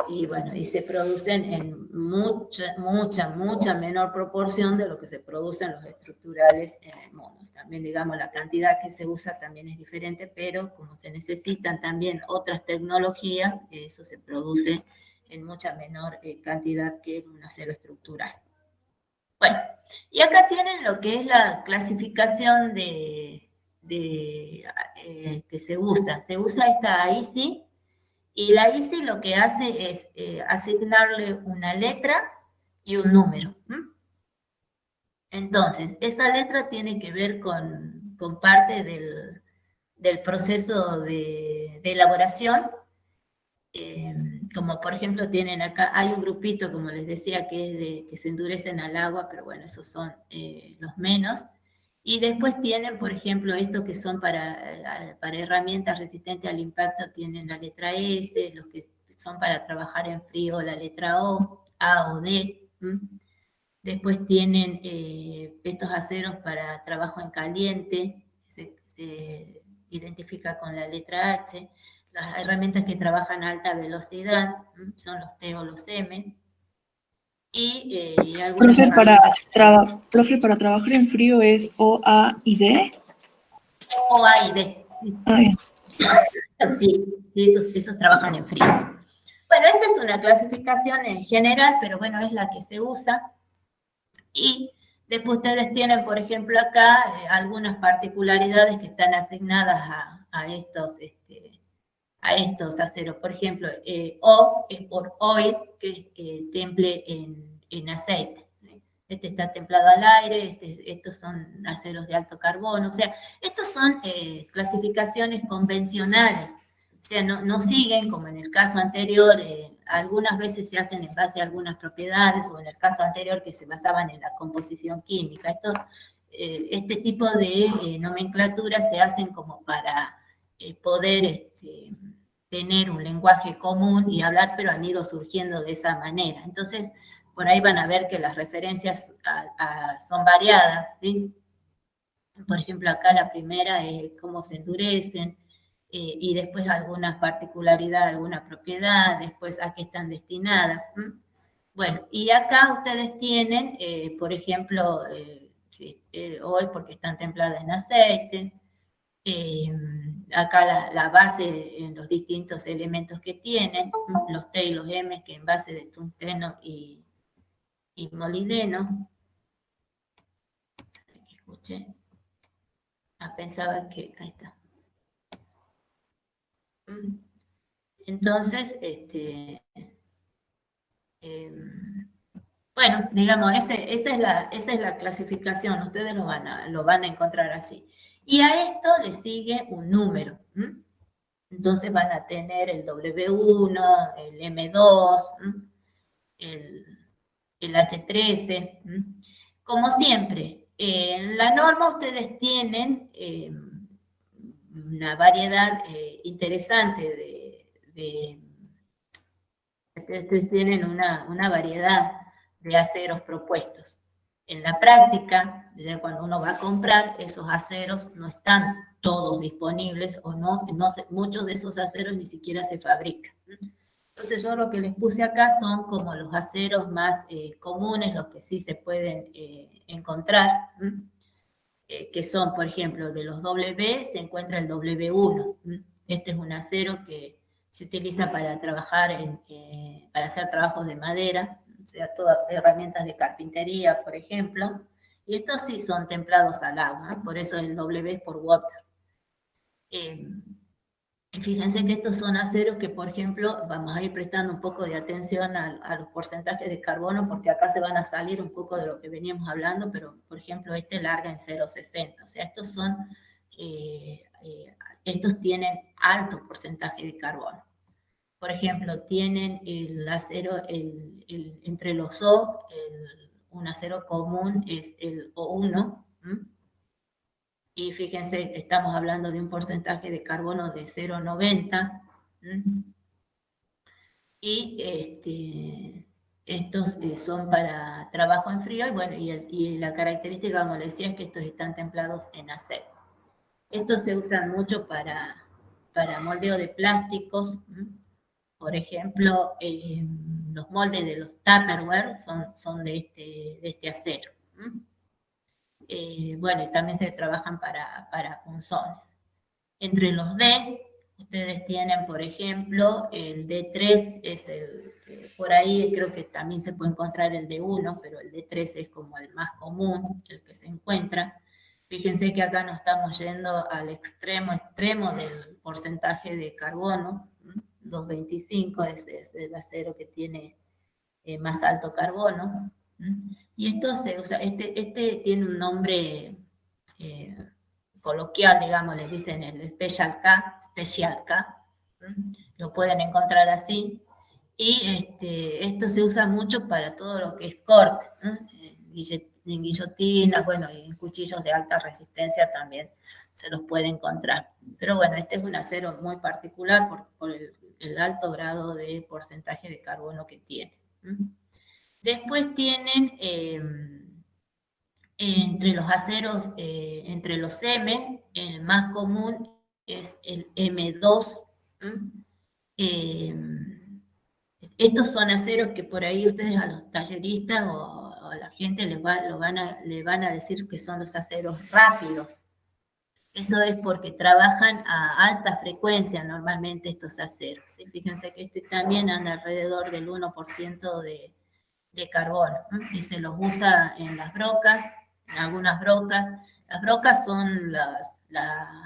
Speaker 1: Y bueno, y se producen en mucha menor proporción de lo que se producen los estructurales en el mundo. También, digamos, la cantidad que se usa también es diferente, pero como se necesitan también otras tecnologías, eso se produce en mucha menor cantidad que un acero estructural. Bueno, y acá tienen lo que es la clasificación que se usa. Se usa esta ISI, y la ISI lo que hace es asignarle una letra y un número. Entonces, esa letra tiene que ver con parte del proceso de elaboración. Como por ejemplo tienen acá, hay un grupito, como les decía, que se endurecen al agua, pero bueno, esos son los menos. Y después tienen, por ejemplo, estos que son para herramientas resistentes al impacto, tienen la letra S, los que son para trabajar en frío, la letra O, A o D. Después tienen estos aceros para trabajo en caliente, se identifica con la letra H. Las herramientas que trabajan a alta velocidad son los T o los M. Y algunas
Speaker 3: Profe, para trabajar en frío es O, A y D.
Speaker 1: O, A y D. Sí, esos trabajan en frío. Bueno, esta es una clasificación en general, pero bueno, es la que se usa. Y después ustedes tienen, por ejemplo, acá algunas particularidades que están asignadas a estos aceros. Por ejemplo, O es por oil, que es temple en aceite. Este está templado al aire, estos son aceros de alto carbono. O sea, estos son clasificaciones convencionales. O sea, no siguen, como en el caso anterior, algunas veces se hacen en base a algunas propiedades, o en el caso anterior que se basaban en la composición química. Este tipo de nomenclaturas se hacen como para poder tener un lenguaje común y hablar, pero han ido surgiendo de esa manera. Entonces, por ahí van a ver que las referencias son variadas, ¿sí? Por ejemplo, acá la primera es cómo se endurecen, y después algunas particularidades, alguna propiedad, después a qué están destinadas. Bueno, y acá ustedes tienen, por ejemplo, hoy porque están templadas en aceite, acá la base en los distintos elementos que tienen, los T y los M, que en base de tungsteno y molibdeno. Escuché. Pensaba que, ahí está. Entonces, bueno, digamos, esa es la clasificación, ustedes lo van a encontrar así. Y a esto le sigue un número. Entonces van a tener el W1, el M2, el H13. Como siempre, en la norma ustedes tienen una variedad interesante ustedes tienen una variedad de aceros propuestos. En la práctica, ya cuando uno va a comprar, esos aceros no están todos disponibles, o muchos de esos aceros ni siquiera se fabrican. Entonces yo lo que les puse acá son como los aceros más comunes, los que sí se pueden encontrar, que son, por ejemplo, de los W se encuentra el W1. Este es un acero que se utiliza para trabajar, para hacer trabajos de madera, o sea, todas herramientas de carpintería, por ejemplo, y estos sí son templados al agua, por eso el W es por water. Fíjense que estos son aceros que, por ejemplo, vamos a ir prestando un poco de atención a los porcentajes de carbono, porque acá se van a salir un poco de lo que veníamos hablando, pero, por ejemplo, este larga en 0,60. O sea, estos son estos tienen alto porcentaje de carbono. Por ejemplo, tienen el acero, entre los O, un acero común es el O1, y fíjense, estamos hablando de un porcentaje de carbono de 0,90, y estos son para trabajo en frío, y bueno, y la característica, como les decía, es que estos están templados en acero. Estos se usan mucho para moldeo de plásticos. Por ejemplo, los moldes de los Tupperware son de este acero. Bueno, y también se trabajan para punzones. Entre los D, ustedes tienen, por ejemplo, el D3 es por ahí creo que también se puede encontrar el D1, pero el D3 es como el más común, el que se encuentra. Fíjense que acá nos estamos yendo al extremo del porcentaje de carbono, 225 es el acero que tiene más alto carbono. Y esto se usa, este tiene un nombre coloquial, digamos, les dicen el Special K, lo pueden encontrar así. Y esto se usa mucho para todo lo que es corte, en guillotinas, bueno, y en cuchillos de alta resistencia también se los puede encontrar. Pero bueno, este es un acero muy particular por el alto grado de porcentaje de carbono que tiene. Después tienen, entre los aceros, entre los M, el más común es el M2. Estos son aceros que por ahí ustedes a los talleristas o a la gente le van a decir que son los aceros rápidos. Eso es porque trabajan a alta frecuencia normalmente estos aceros. ¿Sí? Fíjense que este también anda alrededor del 1% de carbono, y se los usa en las brocas, en algunas brocas. Las brocas son la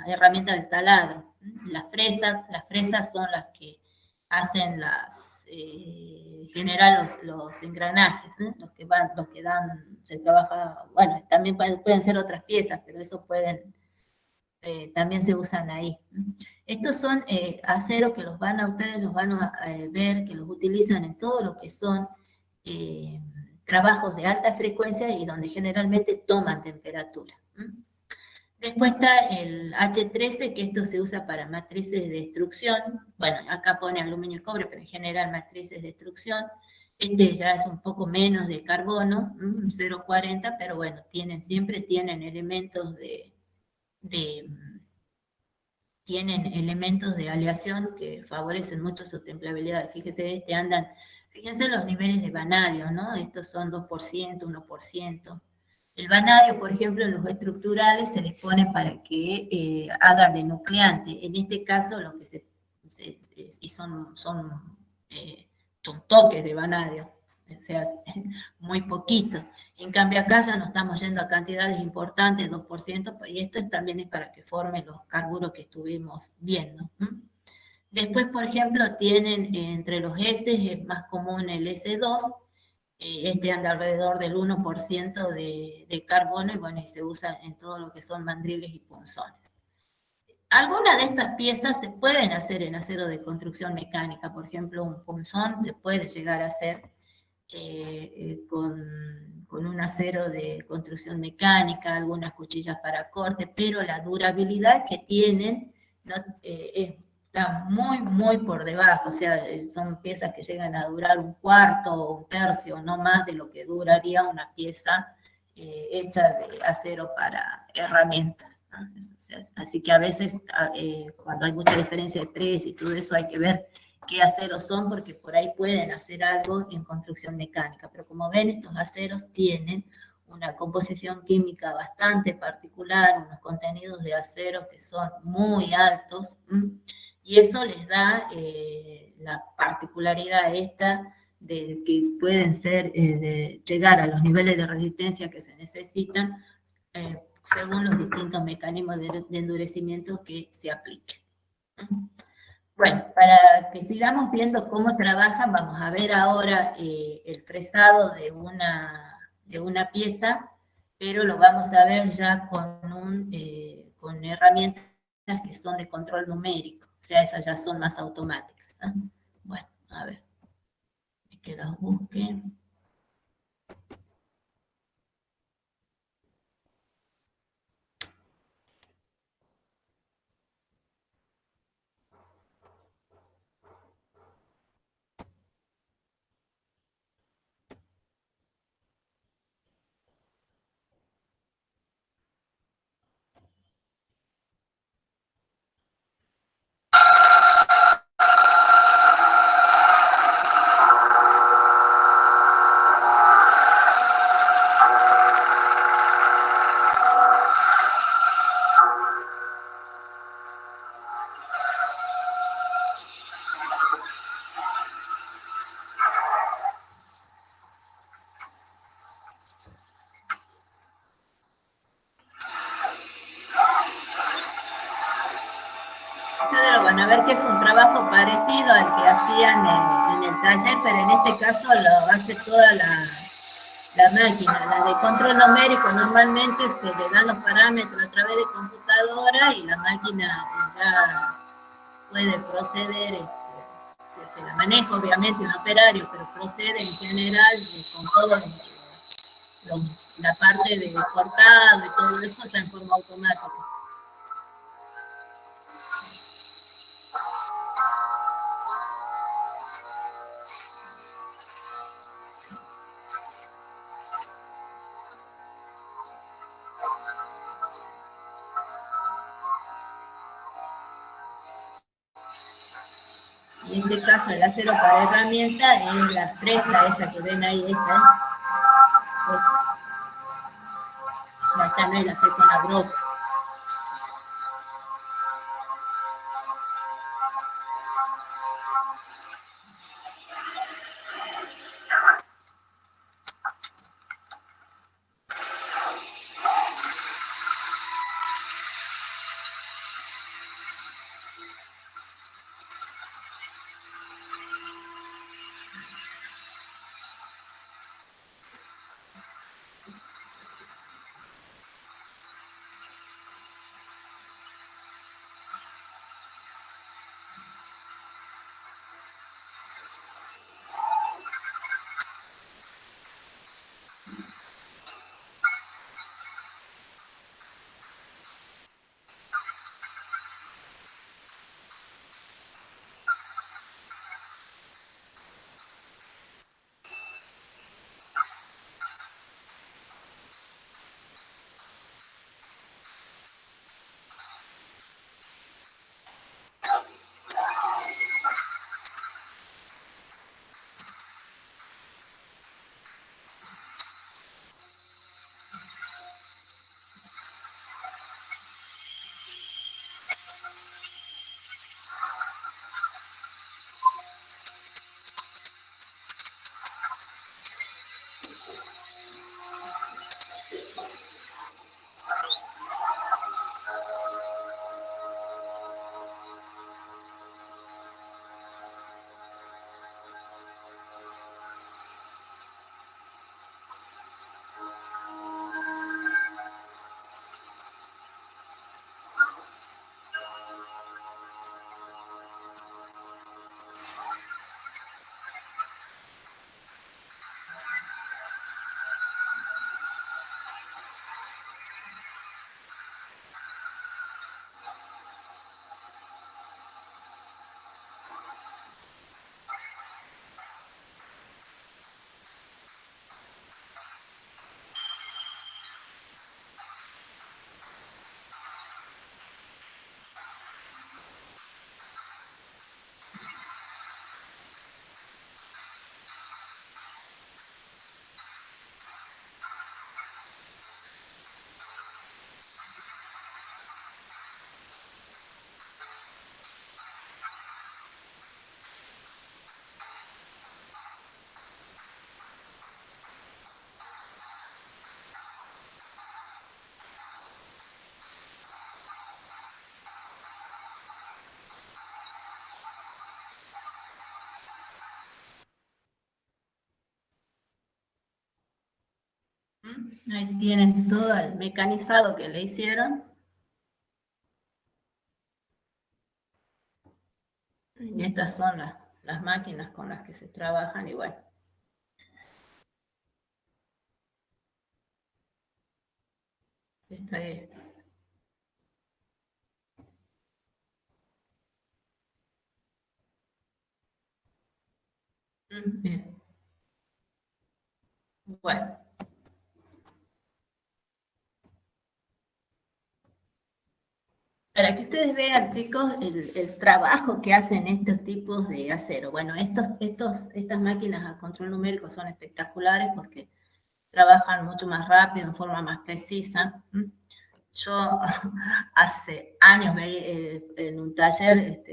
Speaker 1: herramienta del taladro. Las fresas son las que hacen generan los engranajes, los que dan, se trabaja, bueno, también pueden ser otras piezas, pero eso también se usan ahí. Estos son aceros que ustedes los van a ver, que los utilizan en todo lo que son trabajos de alta frecuencia y donde generalmente toman temperatura. Después está el H13, que esto se usa para matrices de destrucción. Bueno, acá pone aluminio y cobre, pero en general matrices de destrucción. Este ya es un poco menos de carbono, 0,40, pero bueno, siempre tienen elementos tienen elementos de aleación que favorecen mucho su templabilidad. Fíjense los niveles de vanadio, ¿no? Estos son 2%, 1%. El vanadio, por ejemplo, en los estructurales se les pone para que hagan de nucleante. En este caso, lo que son toques de vanadio, o sea, muy poquito. En cambio acá ya no estamos yendo a cantidades importantes, 2%, y esto también es para que formen los carburos que estuvimos viendo. Después, por ejemplo, tienen entre los S, es más común el S2, este anda alrededor del 1% de carbono, y bueno, y se usa en todo lo que son mandriles y punzones. Algunas de estas piezas se pueden hacer en acero de construcción mecánica, por ejemplo, un punzón se puede llegar a hacer con un acero de construcción mecánica, algunas cuchillas para corte, pero la durabilidad que tienen está muy, muy por debajo, o sea, son piezas que llegan a durar un cuarto o un tercio, no más de lo que duraría una pieza hecha de acero para herramientas. ¿No? O sea, así que a veces cuando hay mucha diferencia de precio y todo eso hay que ver qué aceros son, porque por ahí pueden hacer algo en construcción mecánica, pero como ven, estos aceros tienen una composición química bastante particular, unos contenidos de acero que son muy altos, y eso les da la particularidad esta de que pueden llegar a los niveles de resistencia que se necesitan según los distintos mecanismos de endurecimiento que se apliquen. Bueno, para que sigamos viendo cómo trabajan, vamos a ver ahora el fresado de una pieza, pero lo vamos a ver ya con con herramientas que son de control numérico, o sea, esas ya son más automáticas. ¿Eh? Bueno, a ver, que las busque. Ustedes lo van a ver que es un trabajo parecido al que hacían en el taller, pero en este caso lo hace toda la máquina. La de control numérico normalmente se le dan los parámetros a través de computadora y la máquina ya puede proceder, se la maneja obviamente un operario, pero procede en general con todo la parte de cortado y todo eso ya en forma automática. En este caso el acero para herramienta es la fresa esa que ven ahí, esta, acá no es la fresa, la broca. Ahí tienen todo el mecanizado que le hicieron. Y estas son las máquinas con las que se trabajan y bueno. Esta es. Bien. Bueno. Para que ustedes vean, chicos, el trabajo que hacen estos tipos de acero. Bueno, estas máquinas a control numérico son espectaculares porque trabajan mucho más rápido, en forma más precisa. Yo hace años en un taller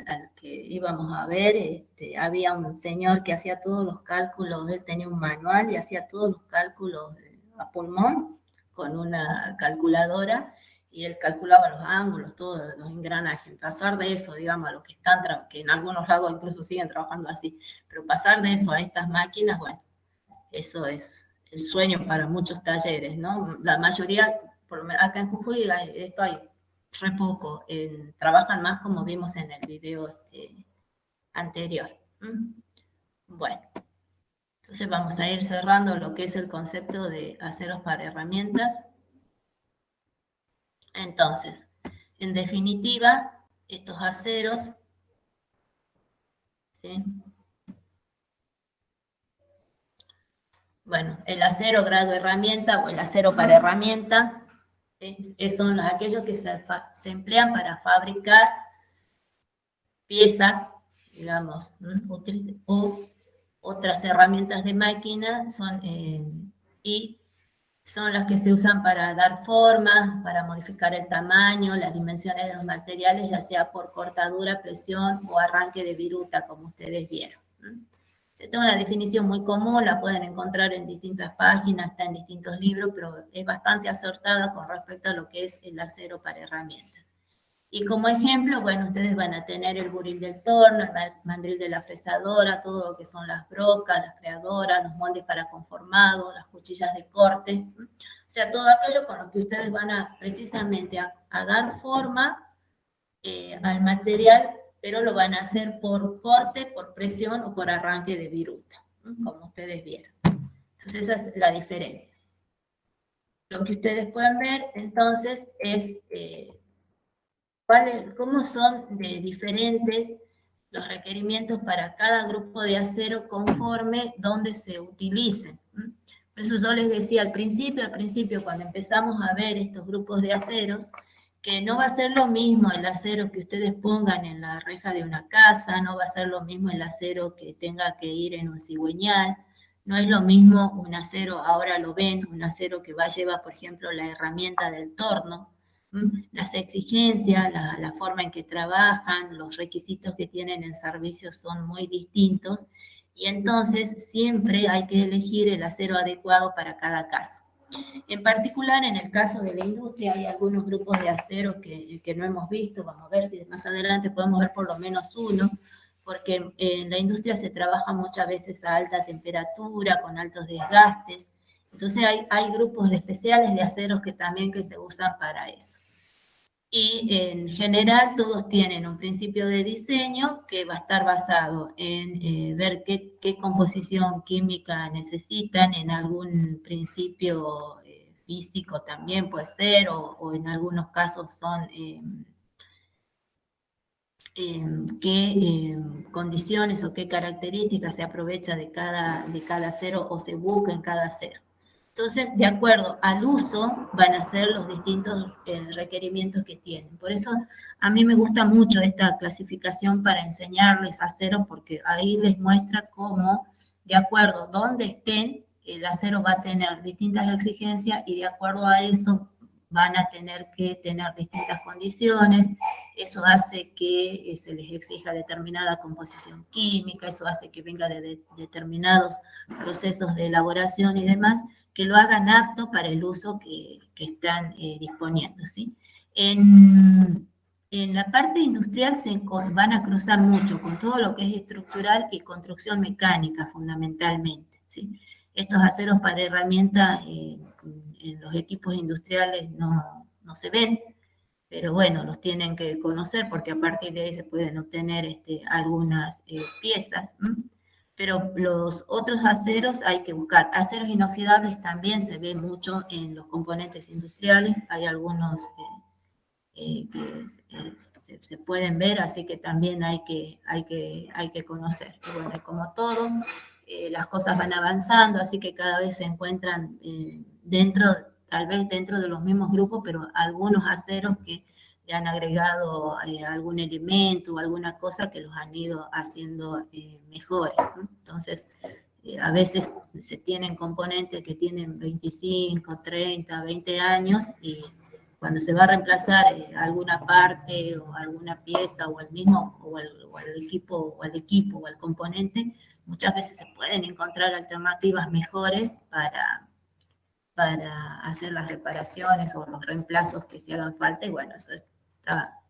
Speaker 1: al que íbamos a ver, había un señor que hacía todos los cálculos, él tenía un manual y hacía todos los cálculos a pulmón con una calculadora y él calculaba los ángulos, todos los engranajes. Pasar de eso, digamos, a los que están, que en algunos lados incluso siguen trabajando así, pero pasar de eso a estas máquinas, bueno, eso es el sueño para muchos talleres, ¿no? La mayoría, por lo menos acá en Jujuy, esto hay re poco, trabajan más como vimos en el video anterior. Bueno, entonces vamos a ir cerrando lo que es el concepto de aceros para herramientas. Entonces, en definitiva, estos aceros, ¿sí? Bueno, el acero grado herramienta o el acero para herramienta son aquellos que se emplean para fabricar piezas, digamos, o otras herramientas de máquina, y son las que se usan para dar forma, para modificar el tamaño, las dimensiones de los materiales, ya sea por cortadura, presión o arranque de viruta, como ustedes vieron. Esta es una definición muy común, la pueden encontrar en distintas páginas, está en distintos libros, pero es bastante acertada con respecto a lo que es el acero para herramientas. Y como ejemplo, bueno, ustedes van a tener el buril del torno, el mandril de la fresadora, todo lo que son las brocas, las creadoras, los moldes para conformado, las cuchillas de corte. O sea, todo aquello con lo que ustedes van a precisamente a dar forma al material, pero lo van a hacer por corte, por presión o por arranque de viruta, como ustedes vieron. Entonces esa es la diferencia. Lo que ustedes pueden ver entonces es cómo son de diferentes los requerimientos para cada grupo de acero conforme donde se utilicen. Por eso yo les decía al principio cuando empezamos a ver estos grupos de aceros, que no va a ser lo mismo el acero que ustedes pongan en la reja de una casa, no va a ser lo mismo el acero que tenga que ir en un cigüeñal, no es lo mismo un acero, ahora lo ven, un acero que va a llevar, por ejemplo, la herramienta del torno, las exigencias, la forma en que trabajan, los requisitos que tienen en servicio son muy distintos y entonces siempre hay que elegir el acero adecuado para cada caso. En particular, en el caso de la industria, hay algunos grupos de acero que no hemos visto, vamos a ver si más adelante podemos ver por lo menos uno, porque en la industria se trabaja muchas veces a alta temperatura, con altos desgastes, entonces hay grupos especiales de aceros que también se usan para eso. Y en general todos tienen un principio de diseño que va a estar basado en ver qué composición química necesitan, en algún principio físico también puede ser, o en algunos casos son qué condiciones o qué características se aprovecha de cada acero o se busca en cada acero. Entonces, de acuerdo al uso, van a ser los distintos requerimientos que tienen. Por eso, a mí me gusta mucho esta clasificación para enseñarles aceros, porque ahí les muestra cómo, de acuerdo a dónde estén, el acero va a tener distintas exigencias y de acuerdo a eso van a tener que tener distintas condiciones. Eso hace que se les exija determinada composición química, eso hace que venga de determinados procesos de elaboración y demás, que lo hagan apto para el uso que están disponiendo, ¿sí? En la parte industrial se van a cruzar mucho con todo lo que es estructural y construcción mecánica, fundamentalmente, ¿sí? Estos aceros para herramientas en los equipos industriales no se ven, pero bueno, los tienen que conocer porque a partir de ahí se pueden obtener algunas piezas. Pero los otros aceros hay que buscar. Aceros inoxidables también se ve mucho en los componentes industriales, hay algunos que se pueden ver, así que también hay que conocer. Y bueno, como todo, las cosas van avanzando, así que cada vez se encuentran tal vez dentro de los mismos grupos, pero algunos aceros que le han agregado algún elemento o alguna cosa que los han ido haciendo mejores, ¿no? Entonces, a veces se tienen componentes que tienen 25, 30, 20 años y cuando se va a reemplazar alguna parte o alguna pieza o el mismo o el equipo o el componente, muchas veces se pueden encontrar alternativas mejores para hacer las reparaciones o los reemplazos que se hagan falta, y bueno, eso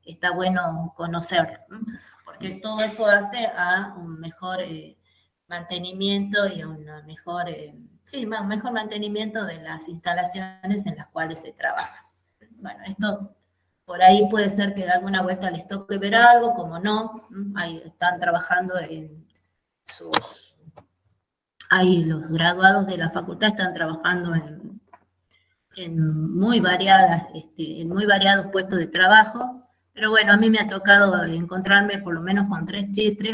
Speaker 1: está bueno conocerlo, ¿no? Porque todo eso hace a un mejor mantenimiento y a una mejor, un mejor mantenimiento de las instalaciones en las cuales se trabaja. Bueno, esto por ahí puede ser que de alguna vuelta les toque ver algo, como no, ahí están trabajando en sus... Ahí los graduados de la facultad están trabajando en muy variados puestos de trabajo, pero bueno, a mí me ha tocado encontrarme por lo menos con tres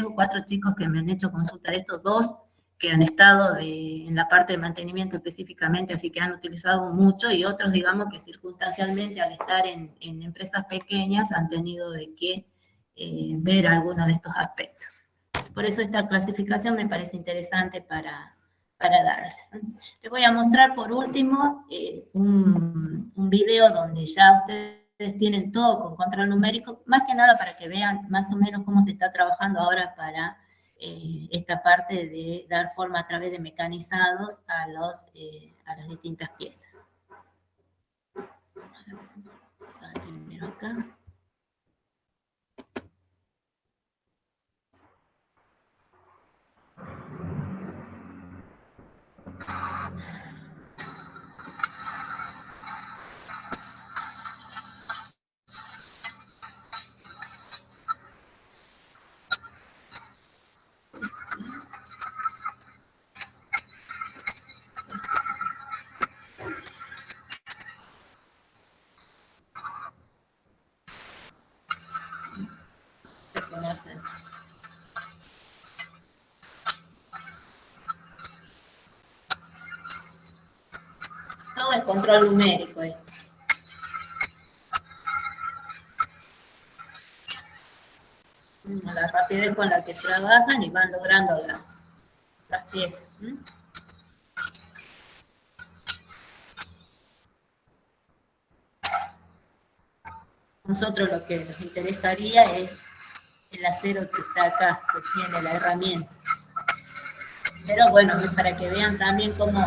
Speaker 1: o cuatro chicos que me han hecho consulta de estos, dos que han estado en la parte de mantenimiento específicamente, así que han utilizado mucho, y otros, digamos, que circunstancialmente al estar en empresas pequeñas han tenido de que ver algunos de estos aspectos. Por eso esta clasificación me parece interesante para darles. Les voy a mostrar por último un video donde ya ustedes tienen todo con control numérico, más que nada para que vean más o menos cómo se está trabajando ahora para esta parte de dar forma a través de mecanizados a las distintas piezas. Vamos a ver primero acá. Todo el control numérico. La rapidez con la que trabajan y van logrando las piezas. Nosotros lo que nos interesaría es el acero que está acá, que tiene la herramienta. Pero bueno, para que vean también cómo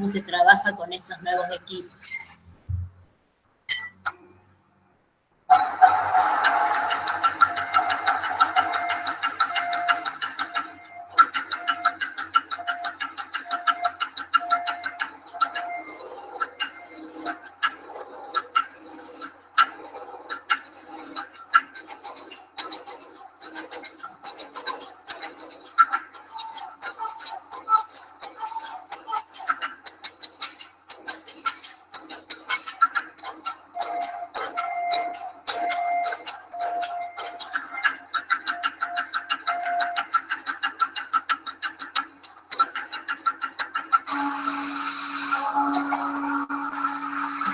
Speaker 1: se trabaja con estos nuevos equipos.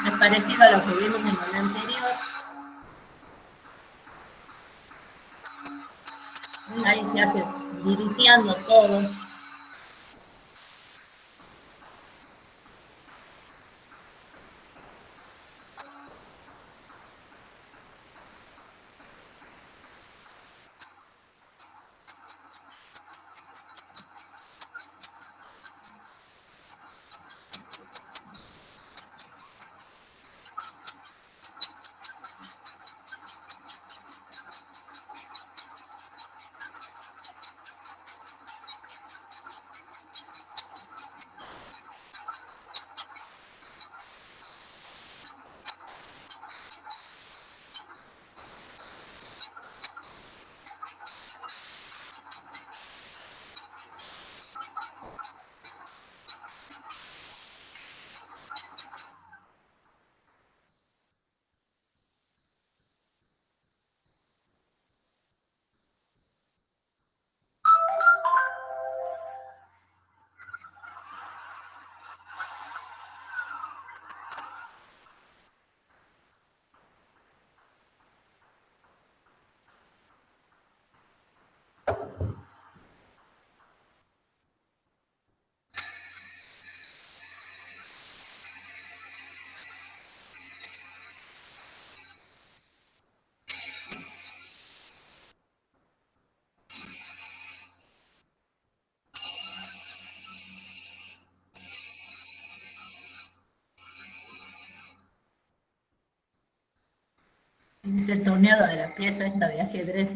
Speaker 1: Es parecido a lo que vimos en el anterior. Ahí se hace dirigiendo todo. Es el torneo de la pieza esta de ajedrez.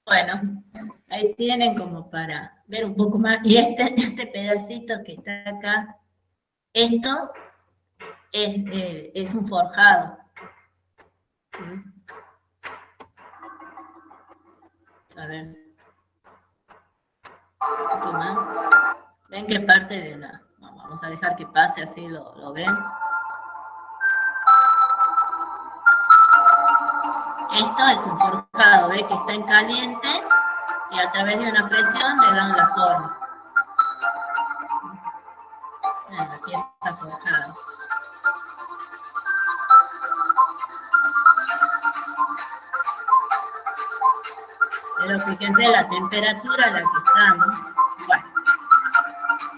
Speaker 1: Bueno, ahí tienen como para ver un poco más. Y este pedacito que está acá, esto es un forjado. A ver. Un poquito más. ¿Ven qué parte de la...? Vamos a dejar que pase, así lo ven. Esto es un forjado, ¿ves? Que está en caliente y a través de una presión le dan la forma. La pieza forjada. Pero fíjense la temperatura a la que está, ¿no? Bueno,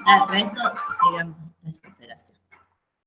Speaker 1: el resto, digamos, es operación.